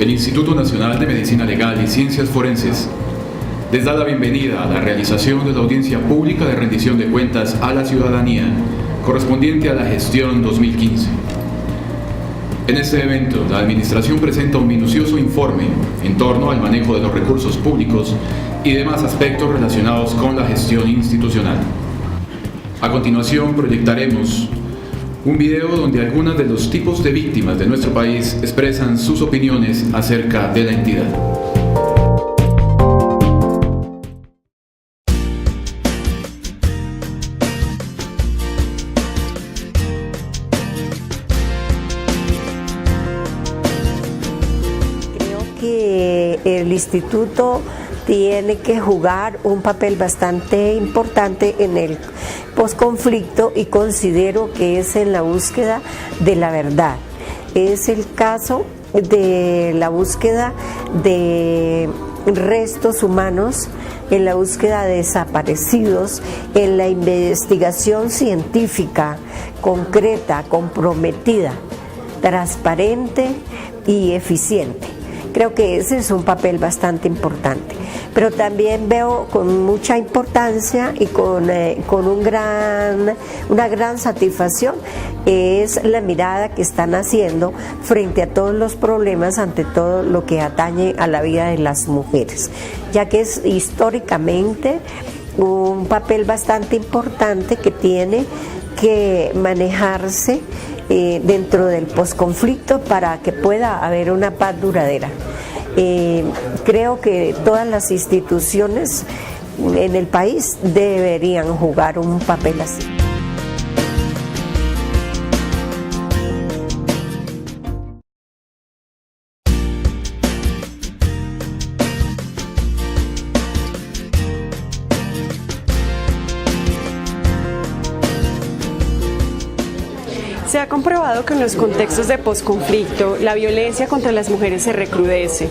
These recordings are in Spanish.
El Instituto Nacional de Medicina Legal y Ciencias Forenses les da la bienvenida a la realización de la audiencia pública de rendición de cuentas a la ciudadanía correspondiente a la gestión 2015. En este evento, la Administración presenta un minucioso informe en torno al manejo de los recursos públicos y demás aspectos relacionados con la gestión institucional. A continuación, proyectaremos un video donde algunos de los tipos de víctimas de nuestro país expresan sus opiniones acerca de la entidad. Creo que el instituto tiene que jugar un papel bastante importante en el posconflicto y considero que es en la búsqueda de la verdad. Es el caso de la búsqueda de restos humanos, en la búsqueda de desaparecidos, en la investigación científica concreta, comprometida, transparente y eficiente. Creo que ese es un papel bastante importante, pero también veo con mucha importancia y con una gran satisfacción es la mirada que están haciendo frente a todos los problemas, ante todo lo que atañe a la vida de las mujeres, ya que es históricamente un papel bastante importante que tiene que manejarse dentro del posconflicto para que pueda haber una paz duradera. Creo que todas las instituciones en el país deberían jugar un papel así. Se ha comprobado que en los contextos de posconflicto la violencia contra las mujeres se recrudece.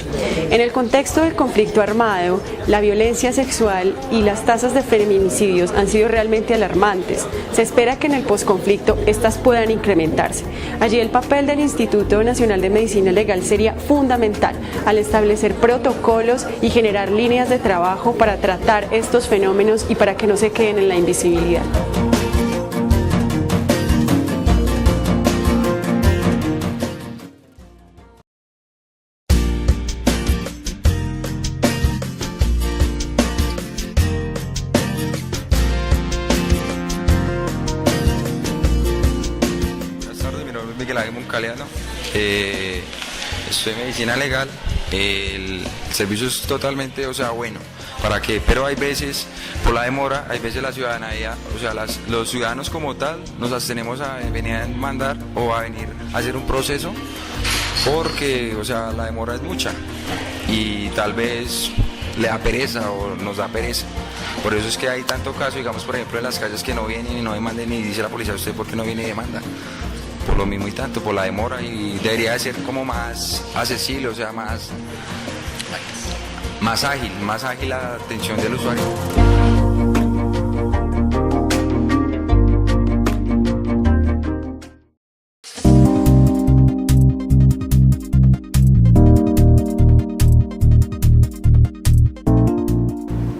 En el contexto del conflicto armado, la violencia sexual y las tasas de feminicidios han sido realmente alarmantes. Se espera que en el posconflicto estas puedan incrementarse. Allí el papel del Instituto Nacional de Medicina Legal sería fundamental al establecer protocolos y generar líneas de trabajo para tratar estos fenómenos y para que no se queden en la invisibilidad. Estoy en medicina legal, el servicio es totalmente, bueno, ¿para qué? Pero hay veces, por la demora, hay veces la ciudadanía, los ciudadanos como tal, nos abstenemos a venir a mandar o a venir a hacer un proceso, porque, la demora es mucha y tal vez le da pereza o nos da pereza. Por eso es que hay tanto caso, digamos, por ejemplo, en las calles que no vienen y no demandan y dice la policía, ¿usted por qué no viene y demanda? Por lo mismo y tanto, por la demora, y debería ser como más accesible, más ágil la atención del usuario.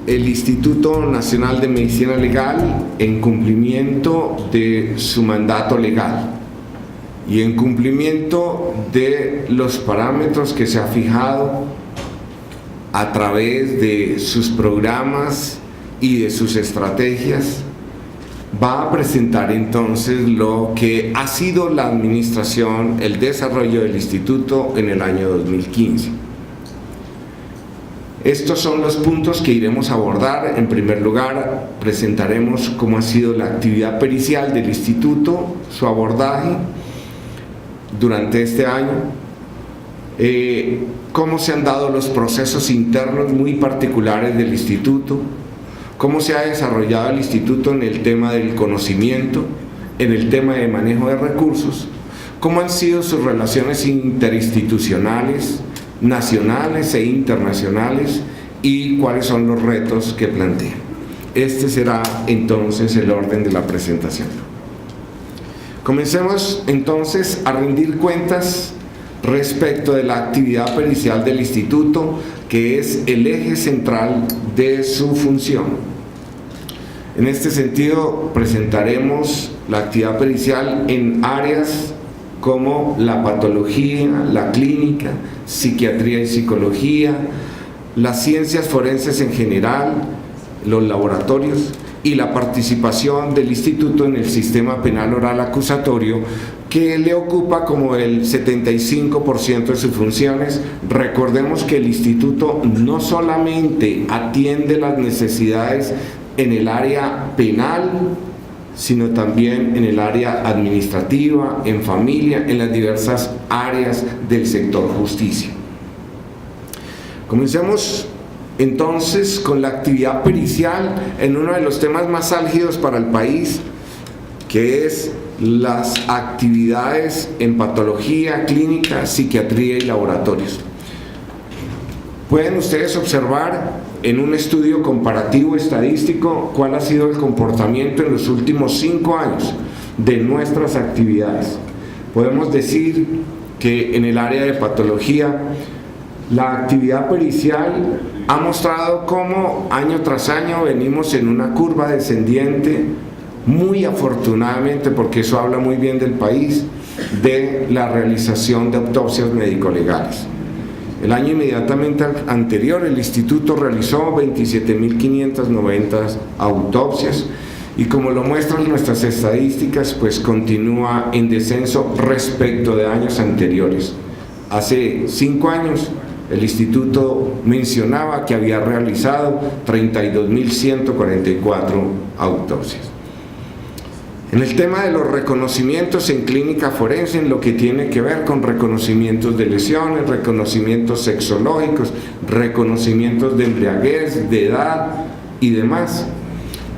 El Instituto Nacional de Medicina Legal, en cumplimiento de su mandato legal y en cumplimiento de los parámetros que se ha fijado a través de sus programas y de sus estrategias, va a presentar entonces lo que ha sido la administración, el desarrollo del instituto en el año 2015. Estos son los puntos que iremos a abordar. En primer lugar, presentaremos cómo ha sido la actividad pericial del instituto, su abordaje durante este año, cómo se han dado los procesos internos muy particulares del instituto, cómo se ha desarrollado el instituto en el tema del conocimiento, en el tema de manejo de recursos, cómo han sido sus relaciones interinstitucionales, nacionales e internacionales y cuáles son los retos que plantea. Este será entonces el orden de la presentación. Comencemos entonces a rendir cuentas respecto de la actividad pericial del instituto, que es el eje central de su función. En este sentido, presentaremos la actividad pericial en áreas como la patología, la clínica, psiquiatría y psicología, las ciencias forenses en general, los laboratorios y la participación del instituto en el sistema penal oral acusatorio, que le ocupa como el 75% de sus funciones. Recordemos que el instituto no solamente atiende las necesidades en el área penal, sino también en el área administrativa, en familia, en las diversas áreas del sector justicia. Comencemos entonces con la actividad pericial en uno de los temas más álgidos para el país, que es las actividades en patología, clínica, psiquiatría y laboratorios. Pueden ustedes observar en un estudio comparativo estadístico cuál ha sido el comportamiento en los últimos 5 años de nuestras actividades. Podemos decir que en el área de patología, la actividad pericial ha mostrado cómo año tras año venimos en una curva descendiente, muy afortunadamente, porque eso habla muy bien del país, de la realización de autopsias médico-legales. El año inmediatamente anterior, el instituto realizó 27.590 autopsias y, como lo muestran nuestras estadísticas, pues continúa en descenso respecto de años anteriores. Hace 5 años el instituto mencionaba que había realizado 32.144 autopsias. En el tema de los reconocimientos en clínica forense, en lo que tiene que ver con reconocimientos de lesiones, reconocimientos sexológicos, reconocimientos de embriaguez, de edad y demás,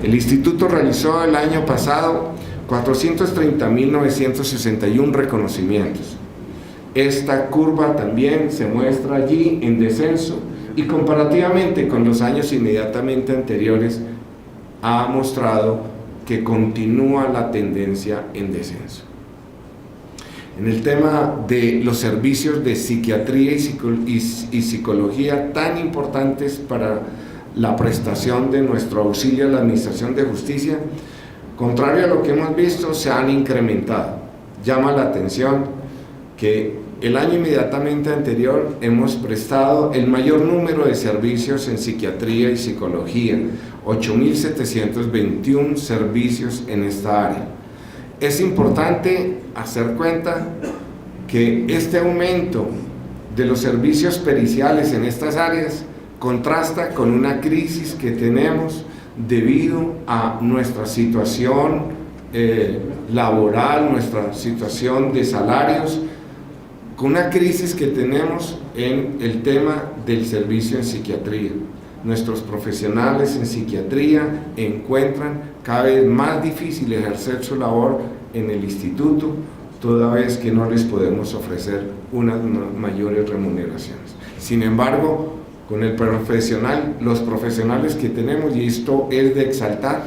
el instituto realizó el año pasado 430.961 reconocimientos. Esta curva también se muestra allí en descenso y, comparativamente con los años inmediatamente anteriores, ha mostrado que continúa la tendencia en descenso. En el tema de los servicios de psiquiatría y psicología, tan importantes para la prestación de nuestro auxilio a la Administración de Justicia, contrario a lo que hemos visto, se han incrementado. Llama la atención que el año inmediatamente anterior hemos prestado el mayor número de servicios en psiquiatría y psicología, 8.721 servicios en esta área. Es importante hacer cuenta que este aumento de los servicios periciales en estas áreas contrasta con una crisis que tenemos debido a nuestra situación laboral, nuestra situación de salarios, con una crisis que tenemos en el tema del servicio en psiquiatría. Nuestros profesionales en psiquiatría encuentran cada vez más difícil ejercer su labor en el instituto, toda vez que no les podemos ofrecer unas mayores remuneraciones. Sin embargo, con los profesionales que tenemos, y esto es de exaltar,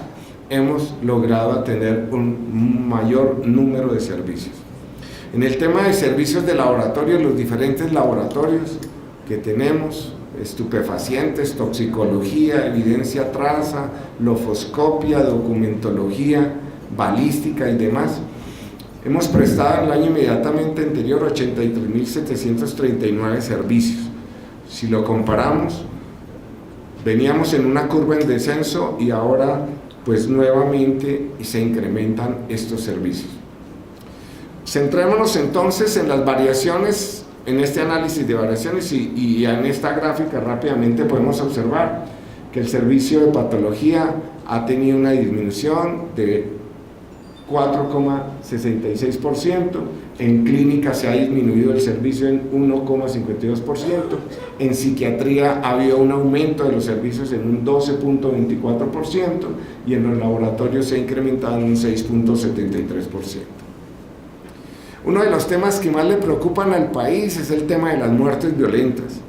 hemos logrado tener un mayor número de servicios. En el tema de servicios de laboratorio, los diferentes laboratorios que tenemos, estupefacientes, toxicología, evidencia traza, lofoscopia, documentología, balística y demás, hemos prestado el año inmediatamente anterior 83.739 servicios. Si lo comparamos, veníamos en una curva en descenso y ahora pues nuevamente se incrementan estos servicios. Centrémonos entonces en las variaciones, en este análisis de variaciones, y en esta gráfica rápidamente podemos observar que el servicio de patología ha tenido una disminución de 4,66%, en clínica se ha disminuido el servicio en 1,52%, en psiquiatría ha habido un aumento de los servicios en un 12,24% y en los laboratorios se ha incrementado en un 6,73%. Uno de los temas que más le preocupan al país es el tema de las muertes violentas,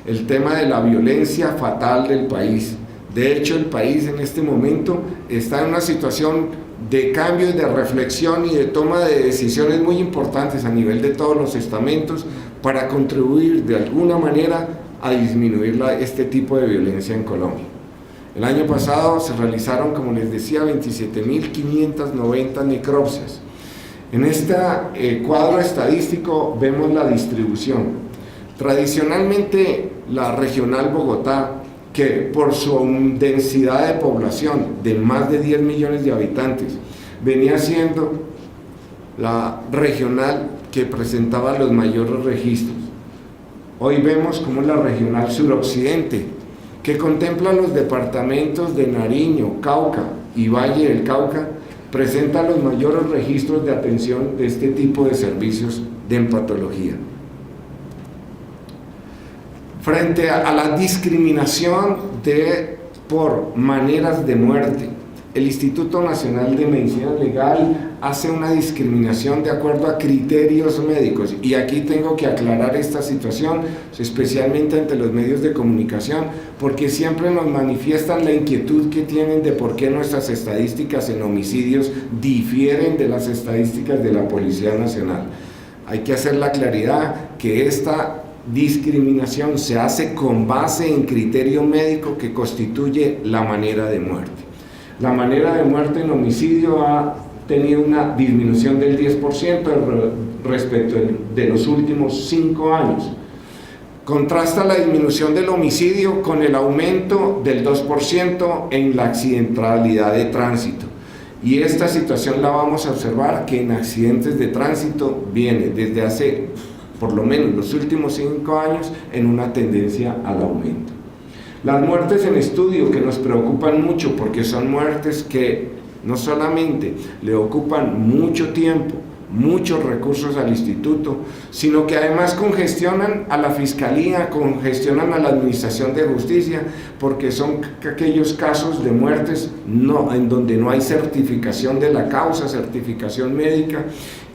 el tema de la violencia fatal del país. De hecho, el país en este momento está en una situación de cambio, de reflexión y de toma de decisiones muy importantes a nivel de todos los estamentos para contribuir de alguna manera a disminuir este tipo de violencia en Colombia. El año pasado se realizaron, como les decía, 27.590 necropsias. En este cuadro estadístico vemos la distribución. Tradicionalmente la regional Bogotá, que por su densidad de población de más de 10 millones de habitantes, venía siendo la regional que presentaba los mayores registros. Hoy vemos como la regional suroccidente, que contempla los departamentos de Nariño, Cauca y Valle del Cauca, presenta los mayores registros de atención de este tipo de servicios de empatología. Frente a la discriminación por maneras de muerte, el Instituto Nacional de Medicina Legal hace una discriminación de acuerdo a criterios médicos, y aquí tengo que aclarar esta situación, especialmente ante los medios de comunicación, porque siempre nos manifiestan la inquietud que tienen de por qué nuestras estadísticas en homicidios difieren de las estadísticas de la Policía Nacional. Hay que hacer la claridad que esta discriminación se hace con base en criterio médico que constituye la manera de muerte. La manera de muerte en homicidio ha tenido una disminución del 10% respecto de los últimos 5 años. Contrasta la disminución del homicidio con el aumento del 2% en la accidentalidad de tránsito. Y esta situación la vamos a observar que en accidentes de tránsito viene desde hace por lo menos los últimos 5 años en una tendencia al aumento. Las muertes en estudio, que nos preocupan mucho porque son muertes que no solamente le ocupan mucho tiempo, muchos recursos al instituto, sino que además congestionan a la fiscalía, congestionan a la administración de justicia, porque son aquellos casos de muertes en donde no hay certificación de la causa, certificación médica,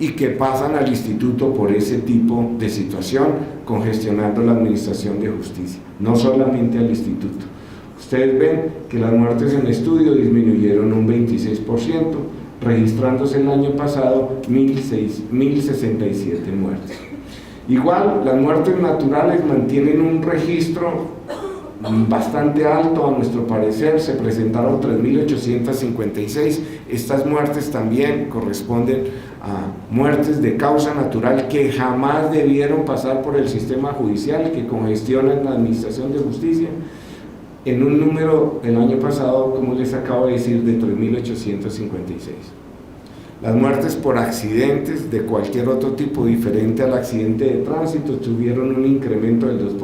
y que pasan al instituto por ese tipo de situación, congestionando la administración de justicia, no solamente al instituto. Ustedes ven que las muertes en estudio disminuyeron un 26%, registrándose el año pasado 1.067 muertes. Igual, las muertes naturales mantienen un registro bastante alto a nuestro parecer, se presentaron 3.856, estas muertes también corresponden a muertes de causa natural que jamás debieron pasar por el sistema judicial, que congestionan la administración de justicia, en un número el año pasado, como les acabo de decir, de 3.856. Las muertes por accidentes de cualquier otro tipo diferente al accidente de tránsito tuvieron un incremento del 2%,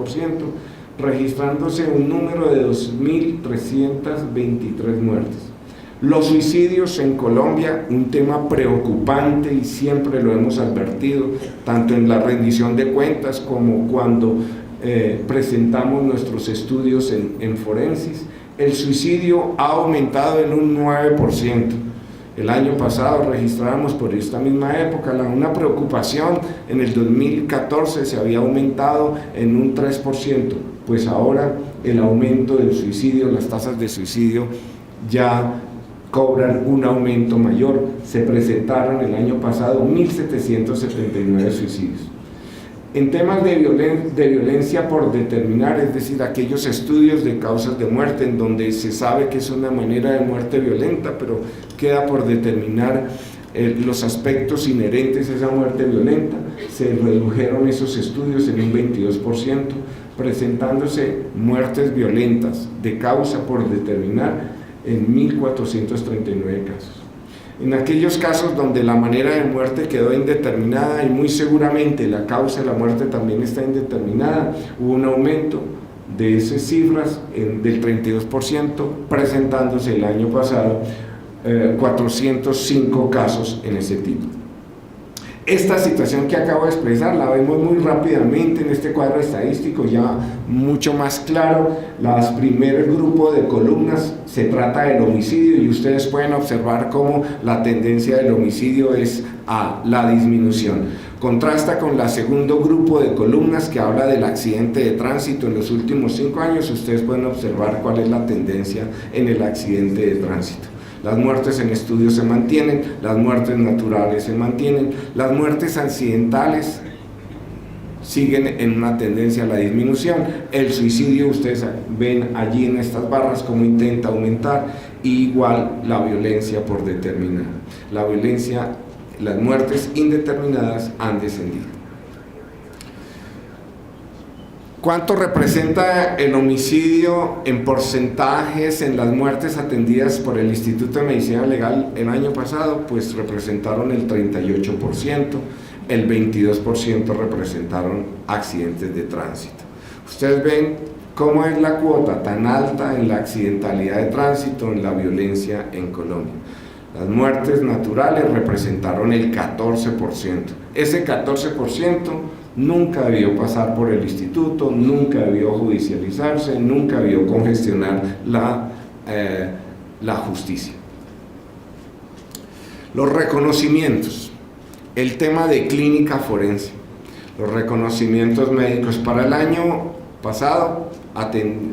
registrándose un número de 2.323 muertes. Los suicidios en Colombia, un tema preocupante y siempre lo hemos advertido, tanto en la rendición de cuentas como cuando presentamos nuestros estudios en forensis. El suicidio ha aumentado en un 9%. El año pasado registramos por esta misma época una preocupación, en el 2014 se había aumentado en un 3%, pues ahora el aumento del suicidio, las tasas de suicidio ya cobran un aumento mayor. Se presentaron el año pasado 1.779 suicidios. En temas de violencia por determinar, es decir, aquellos estudios de causas de muerte en donde se sabe que es una manera de muerte violenta, pero queda por determinar los aspectos inherentes a esa muerte violenta, se redujeron esos estudios en un 22%, presentándose muertes violentas de causa por determinar en 1.439 casos. En aquellos casos donde la manera de muerte quedó indeterminada y muy seguramente la causa de la muerte también está indeterminada, hubo un aumento de esas cifras del 32%, presentándose el año pasado 405 casos en ese tipo. Esta situación que acabo de expresar la vemos muy rápidamente en este cuadro estadístico, ya mucho más claro. Las primer grupo de columnas se trata del homicidio y ustedes pueden observar cómo la tendencia del homicidio es a la disminución. Contrasta con la segundo grupo de columnas que habla del accidente de tránsito en los últimos 5 años. Ustedes pueden observar cuál es la tendencia en el accidente de tránsito. Las muertes en estudio se mantienen, las muertes naturales se mantienen, las muertes accidentales siguen en una tendencia a la disminución. El suicidio, ustedes ven allí en estas barras cómo intenta aumentar, y igual la violencia por determinar. La violencia, las muertes indeterminadas han descendido. ¿Cuánto representa el homicidio en porcentajes en las muertes atendidas por el Instituto de Medicina Legal el año pasado? Pues representaron el 38%, el 22% representaron accidentes de tránsito. Ustedes ven cómo es la cuota tan alta en la accidentalidad de tránsito, en la violencia en Colombia. Las muertes naturales representaron el 14%. Ese 14% nunca debió pasar por el instituto, nunca debió judicializarse, nunca debió congestionar la justicia. Los reconocimientos, el tema de clínica forense, los reconocimientos médicos. Para el año pasado,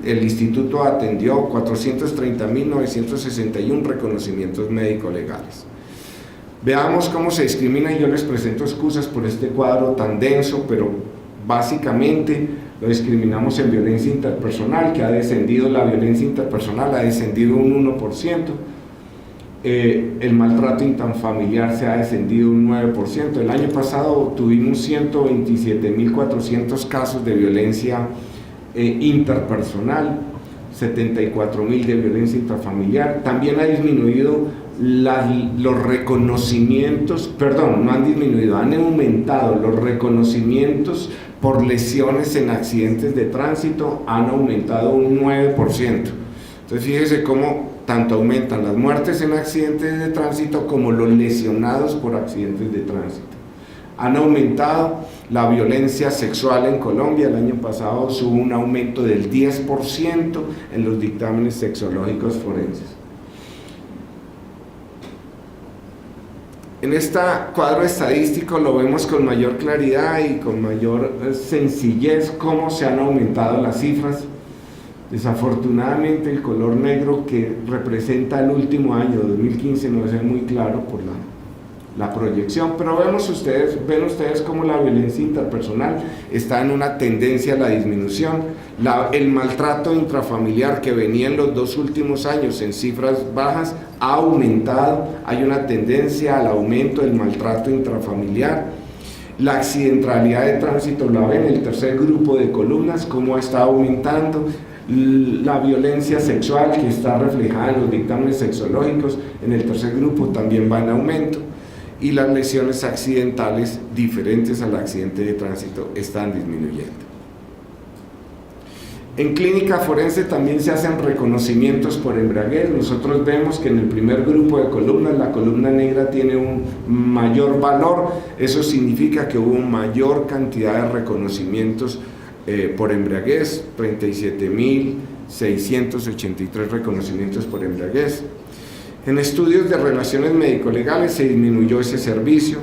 el instituto atendió 430.961 reconocimientos médico-legales. Veamos cómo se discrimina, y yo les presento excusas por este cuadro tan denso, pero básicamente lo discriminamos en violencia interpersonal, que ha descendido, la violencia interpersonal ha descendido un 1%, el maltrato intrafamiliar se ha descendido un 9%, el año pasado tuvimos 127.400 casos de violencia interpersonal, 74.000 de violencia intrafamiliar. También ha disminuido los reconocimientos, perdón, no han disminuido, han aumentado los reconocimientos por lesiones en accidentes de tránsito, han aumentado un 9%. Entonces fíjese cómo tanto aumentan las muertes en accidentes de tránsito como los lesionados por accidentes de tránsito. Han aumentado la violencia sexual en Colombia. El año pasado hubo un aumento del 10% en los dictámenes sexológicos forenses. En este cuadro estadístico lo vemos con mayor claridad y con mayor sencillez cómo se han aumentado las cifras. Desafortunadamente el color negro que representa el último año, 2015, no es muy claro por la proyección, pero ven ustedes cómo la violencia interpersonal está en una tendencia a la disminución. El maltrato intrafamiliar, que venía en los 2 últimos años en cifras bajas, ha aumentado. Hay una tendencia al aumento del maltrato intrafamiliar. La accidentalidad de tránsito, la ven en el tercer grupo de columnas, cómo está aumentando. La violencia sexual, que está reflejada en los dictámenes sexológicos, en el tercer grupo también va en aumento. Y las lesiones accidentales diferentes al accidente de tránsito están disminuyendo. En clínica forense también se hacen reconocimientos por embriaguez. Nosotros vemos que en el primer grupo de columnas, la columna negra tiene un mayor valor. Eso significa que hubo mayor cantidad de reconocimientos por embriaguez, 37.683 reconocimientos por embriaguez. En estudios de relaciones médico-legales se disminuyó ese servicio.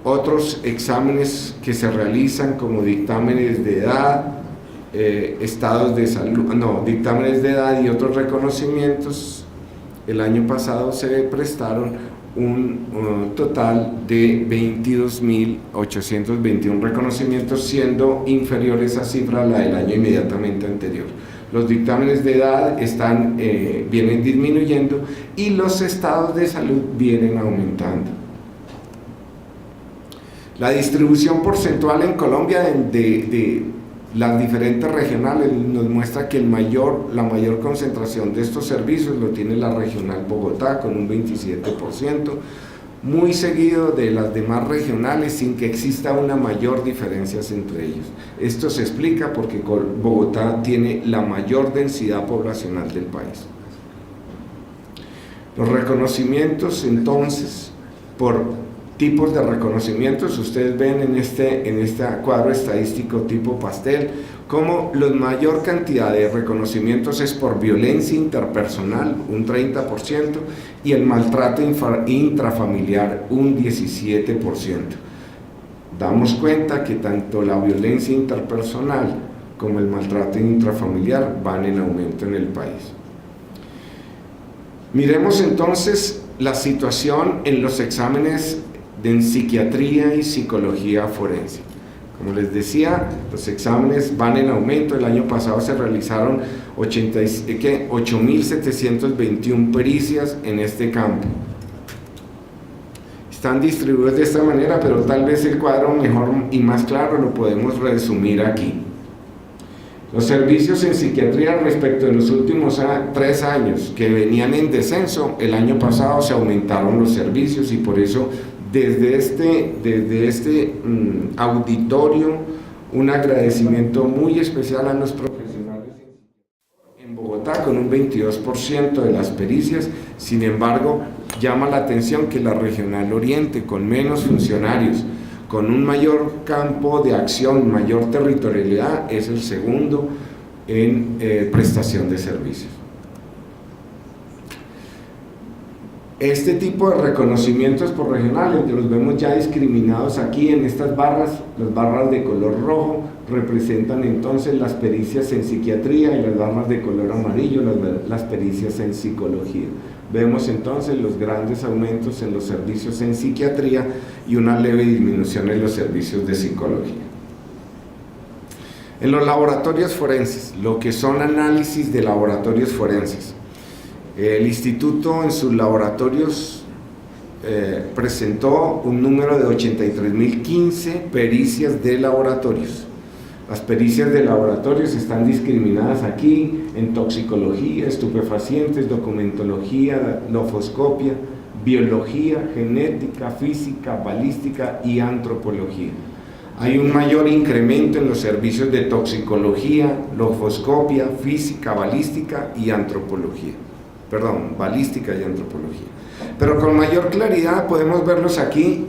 Otros exámenes que se realizan, como dictámenes de edad, estados de salud, dictámenes de edad y otros reconocimientos, el año pasado se prestaron un total de 22.821 reconocimientos, siendo inferior esa cifra a la del año inmediatamente anterior. Los dictámenes de edad vienen disminuyendo y los estados de salud vienen aumentando. La distribución porcentual en Colombia de las diferentes regionales nos muestra que la mayor concentración de estos servicios lo tiene la regional Bogotá, con un 27%, muy seguido de las demás regionales, sin que exista una mayor diferencia entre ellos. Esto se explica porque Bogotá tiene la mayor densidad poblacional del país. Los reconocimientos, entonces, por tipos de reconocimientos, ustedes ven en este cuadro estadístico tipo pastel, como la mayor cantidad de reconocimientos es por violencia interpersonal, un 30%, y el maltrato intrafamiliar, un 17%. Damos cuenta que tanto la violencia interpersonal como el maltrato intrafamiliar van en aumento en el país. Miremos entonces la situación en los exámenes en psiquiatría y psicología forense. Como les decía, los exámenes van en aumento. El año pasado se realizaron 8.721 pericias en este campo. Están distribuidos de esta manera, pero tal vez el cuadro mejor y más claro lo podemos resumir aquí. Los servicios en psiquiatría respecto de los últimos 3 años que venían en descenso, el año pasado se aumentaron los servicios, y por eso desde este auditorio un agradecimiento muy especial a los profesionales en Bogotá con un 22% de las pericias. Sin embargo, llama la atención que la Regional Oriente, con menos funcionarios, con un mayor campo de acción, mayor territorialidad, es el segundo en prestación de servicios. Este tipo de reconocimientos por regionales los vemos ya discriminados aquí en estas barras. Las barras de color rojo representan entonces las pericias en psiquiatría, y las barras de color amarillo las pericias en psicología. Vemos entonces los grandes aumentos en los servicios en psiquiatría y una leve disminución en los servicios de psicología. En los laboratorios forenses, lo que son análisis de laboratorios forenses, el instituto en sus laboratorios presentó un número de 83.015 pericias de laboratorios. Las pericias de laboratorios están discriminadas aquí en toxicología, estupefacientes, documentología, lofoscopia, biología, genética, física, balística y antropología. Hay un mayor incremento en los servicios de toxicología, lofoscopia, física, balística y antropología. Perdón, balística y antropología. Pero con mayor claridad podemos verlos aquí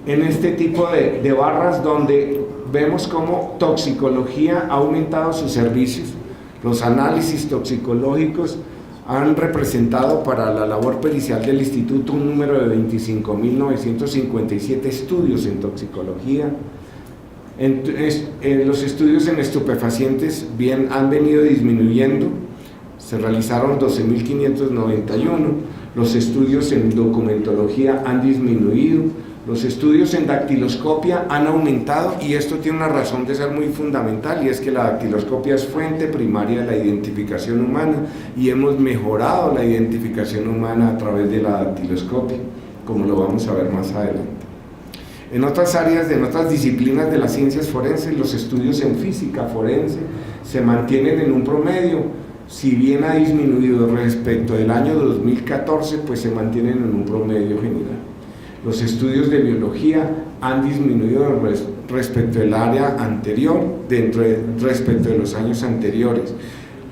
en este tipo de barras, donde vemos cómo toxicología ha aumentado sus servicios. Los análisis toxicológicos han representado para la labor pericial del instituto un número de 25.957 estudios en toxicología. Los estudios en estupefacientes han venido disminuyendo. Se realizaron 12.591, los estudios en documentología han disminuido, los estudios en dactiloscopia han aumentado, y esto tiene una razón de ser muy fundamental, y es que la dactiloscopia es fuente primaria de la identificación humana, y hemos mejorado la identificación humana a través de la dactiloscopia, como lo vamos a ver más adelante. En otras áreas, en otras disciplinas de las ciencias forenses, los estudios en física forense se mantienen en un promedio. Si bien ha disminuido respecto del año 2014, pues se mantienen en un promedio general. Los estudios de biología han disminuido respecto del área anterior, respecto de los años anteriores.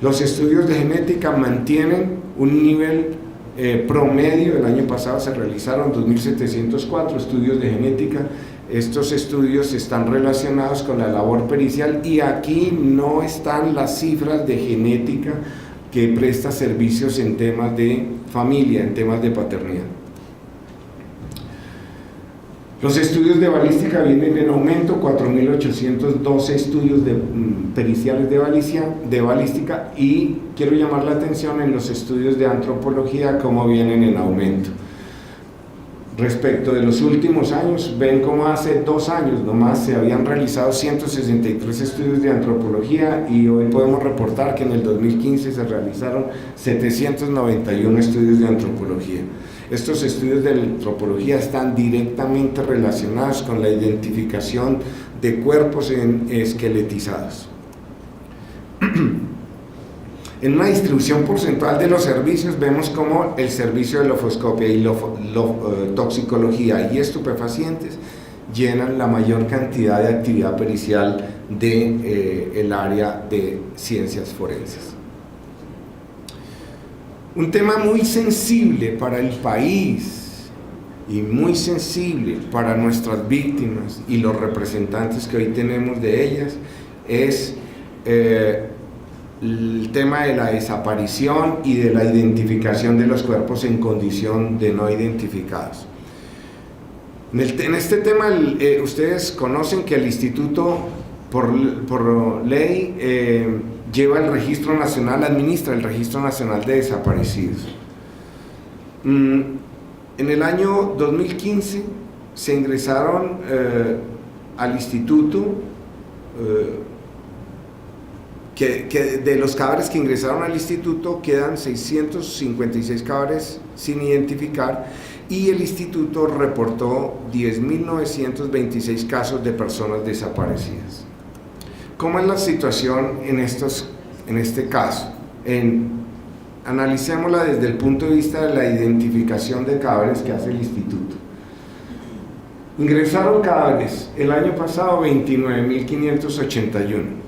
Los estudios de genética mantienen un nivel promedio. El año pasado se realizaron 2.704 estudios de genética. Estos estudios están relacionados con la labor pericial, y aquí no están las cifras de genética que presta servicios en temas de familia, en temas de paternidad. Los estudios de balística vienen en aumento, 4.812 estudios periciales de balística, y quiero llamar la atención en los estudios de antropología cómo vienen en aumento. Respecto de los últimos años, ven cómo hace 2 años nomás se habían realizado 163 estudios de antropología, y hoy podemos reportar que en el 2015 se realizaron 791 estudios de antropología. Estos estudios de antropología están directamente relacionados con la identificación de cuerpos esqueletizados. En una distribución porcentual de los servicios vemos como el servicio de lofoscopia y toxicología y estupefacientes llenan la mayor cantidad de actividad pericial del área de ciencias forenses. Un tema muy sensible para el país y muy sensible para nuestras víctimas y los representantes que hoy tenemos de ellas es el tema de la desaparición y de la identificación de los cuerpos en condición de no identificados. En este tema, ustedes conocen que el instituto por ley lleva el Registro Nacional, administra el Registro Nacional de Desaparecidos. En el año 2015 se ingresaron al instituto, que de los cadáveres que ingresaron al instituto quedan 656 cadáveres sin identificar, y el instituto reportó 10.926 casos de personas desaparecidas. ¿Cómo es la situación en este caso? Analicémosla desde el punto de vista de la identificación de cadáveres que hace el instituto. Ingresaron cadáveres el año pasado 29.581.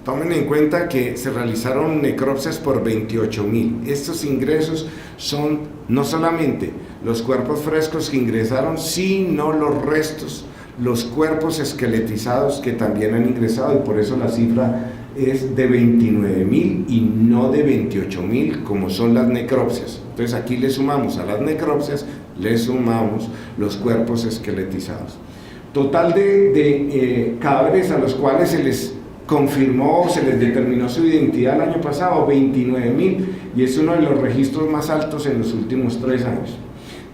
Tomen en cuenta que se realizaron necropsias por 28.000. Estos ingresos son no solamente los cuerpos frescos que ingresaron, sino los restos, los cuerpos esqueletizados que también han ingresado, y por eso la cifra es de 29.000 y no de 28.000 como son las necropsias. Entonces aquí le sumamos a las necropsias, le sumamos los cuerpos esqueletizados. Total de cadáveres a los cuales se les confirmó, se les determinó su identidad el año pasado, 29.000, y es uno de los registros más altos en los últimos 3 años.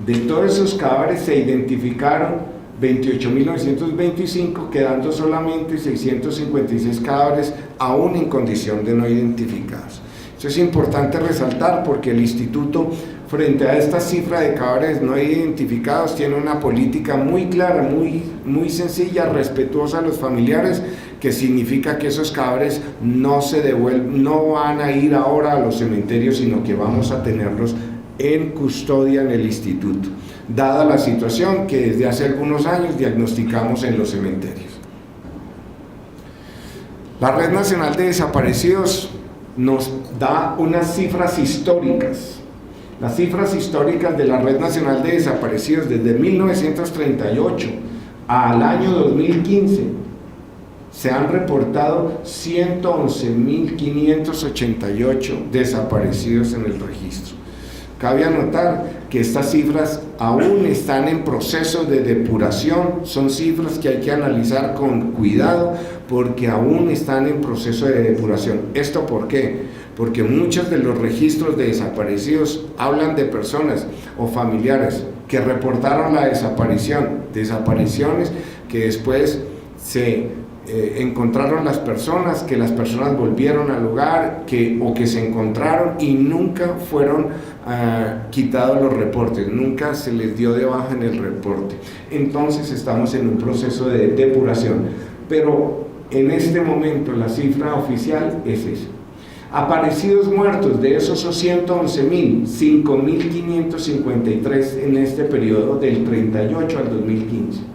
De todos esos cadáveres se identificaron 28.925, quedando solamente 656 cadáveres aún en condición de no identificados. Eso es importante resaltar porque el instituto, frente a esta cifra de cadáveres no identificados, tiene una política muy clara, muy sencilla, respetuosa a los familiares, que significa que esos cadáveres no se devuelven, no van a ir ahora a los cementerios, sino que vamos a tenerlos en custodia en el instituto, dada la situación que desde hace algunos años diagnosticamos en los cementerios. La Red Nacional de Desaparecidos nos da unas cifras históricas. Las cifras históricas de la Red Nacional de Desaparecidos desde 1938 al año 2015 se han reportado 111.588 desaparecidos en el registro. Cabe anotar que estas cifras aún están en proceso de depuración, son cifras que hay que analizar con cuidado porque aún están en proceso de depuración. ¿Esto por qué? Porque muchos de los registros de desaparecidos hablan de personas o familiares que reportaron la desapariciones que después se encontraron las personas, que las personas volvieron al lugar, o que se encontraron y nunca fueron quitados los reportes, nunca se les dio de baja en el reporte. Entonces estamos en un proceso de depuración, pero en este momento la cifra oficial es esa. Aparecidos muertos, de esos 111.000, 5.553 en este periodo del 38 al 2015.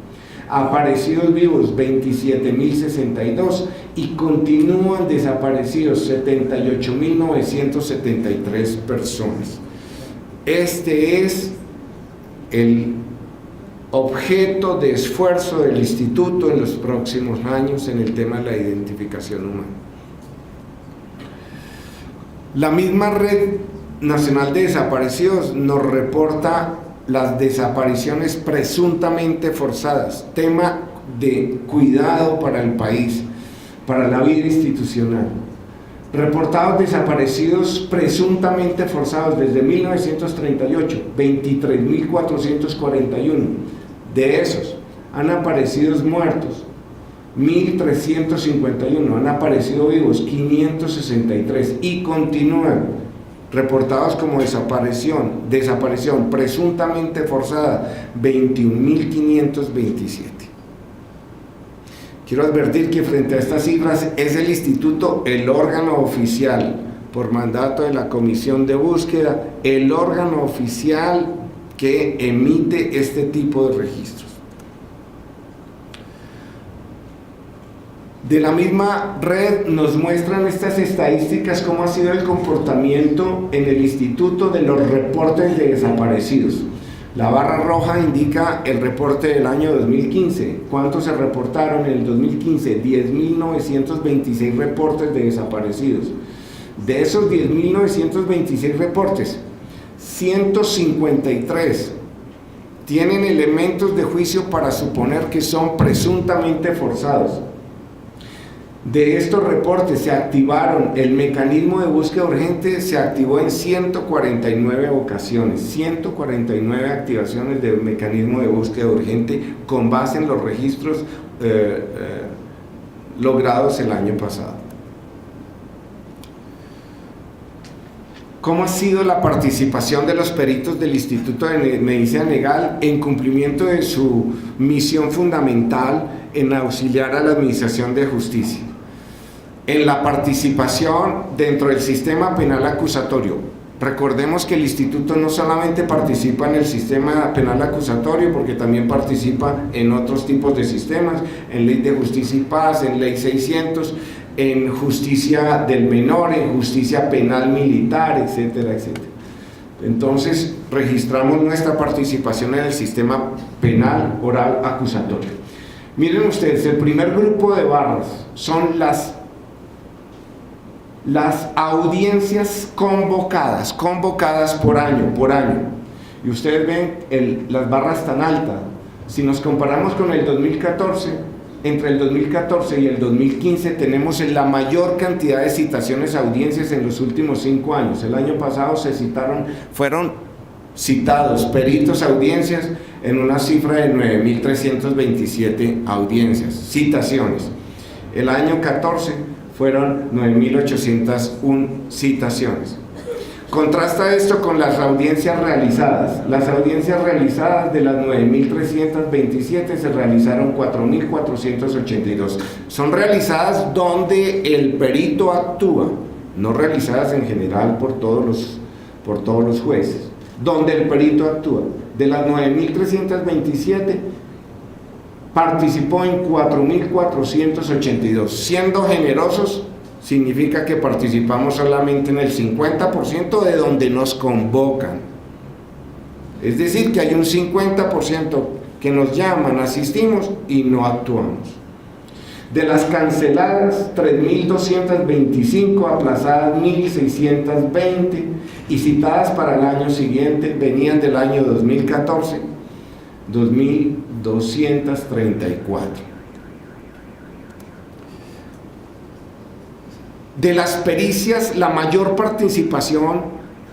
Aparecidos vivos, 27.062, y continúan desaparecidos 78.973 personas. Este es el objeto de esfuerzo del instituto en los próximos años en el tema de la identificación humana. La misma Red Nacional de Desaparecidos nos reporta las desapariciones presuntamente forzadas, tema de cuidado para el país, para la vida institucional. Reportados desaparecidos presuntamente forzados desde 1938, 23.441. De esos han aparecido muertos 1.351, han aparecido vivos 563 y continúan reportados como desaparición presuntamente forzada 21.527. Quiero advertir que frente a estas cifras es el instituto el órgano oficial, por mandato de la Comisión de Búsqueda, el órgano oficial que emite este tipo de registros. De la misma red nos muestran estas estadísticas cómo ha sido el comportamiento en el instituto de los reportes de desaparecidos. La barra roja indica el reporte del año 2015. ¿Cuántos se reportaron en el 2015? 10.926 reportes de desaparecidos. De esos 10.926 reportes, 153 tienen elementos de juicio para suponer que son presuntamente forzados. De estos reportes se activaron, el mecanismo de búsqueda urgente se activó en 149 ocasiones, 149 activaciones del mecanismo de búsqueda urgente con base en los registros logrados el año pasado. ¿Cómo ha sido la participación de los peritos del Instituto de Medicina Legal en cumplimiento de su misión fundamental en auxiliar a la Administración de Justicia? En la participación dentro del sistema penal acusatorio. Recordemos que el Instituto no solamente participa en el sistema penal acusatorio, porque también participa en otros tipos de sistemas, en Ley de Justicia y Paz, en Ley 600, en justicia del menor, en justicia penal militar, etcétera, etcétera. Entonces, registramos nuestra participación en el sistema penal oral acusatorio. Miren ustedes, el primer grupo de barras son las audiencias convocadas por año. Y ustedes ven las barras tan altas. Si nos comparamos con el 2014, entre el 2014 y el 2015 tenemos la mayor cantidad de citaciones a audiencias en los últimos 5 años. El año pasado fueron citados peritos a audiencias en una cifra de 9.327 audiencias, citaciones. El año 14 fueron 9.801 citaciones. Contrasta esto con las audiencias realizadas. Las audiencias realizadas de las 9.327 se realizaron 4.482. Son realizadas donde el perito actúa, no realizadas en general por todos los jueces. Donde el perito actúa. De las 9.327 participó en 4.482. Siendo generosos, significa que participamos solamente en el 50% de donde nos convocan. Es decir, que hay un 50% que nos llaman, asistimos y no actuamos. De las canceladas, 3.225, aplazadas 1.620 y citadas para el año siguiente venían del año 2014, 2.234. De las pericias, la mayor participación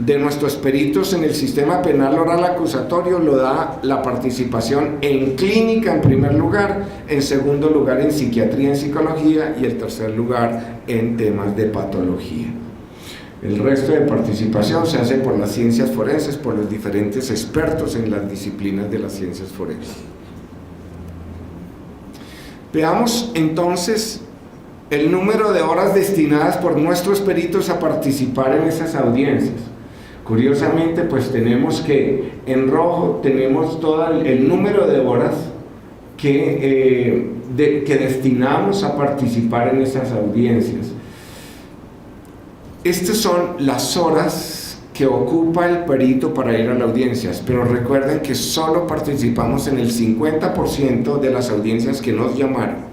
de nuestros peritos en el sistema penal oral acusatorio lo da la participación en clínica en primer lugar, en segundo lugar en psiquiatría, en psicología y en tercer lugar en temas de patología. El resto de participación se hace por las ciencias forenses, por los diferentes expertos en las disciplinas de las ciencias forenses. Veamos entonces el número de horas destinadas por nuestros peritos a participar en esas audiencias. Curiosamente, pues tenemos que en rojo tenemos todo el número de horas que destinamos a participar en esas audiencias. Estas son las horas que ocupa el perito para ir a las audiencias, pero recuerden que solo participamos en el 50% de las audiencias que nos llamaron.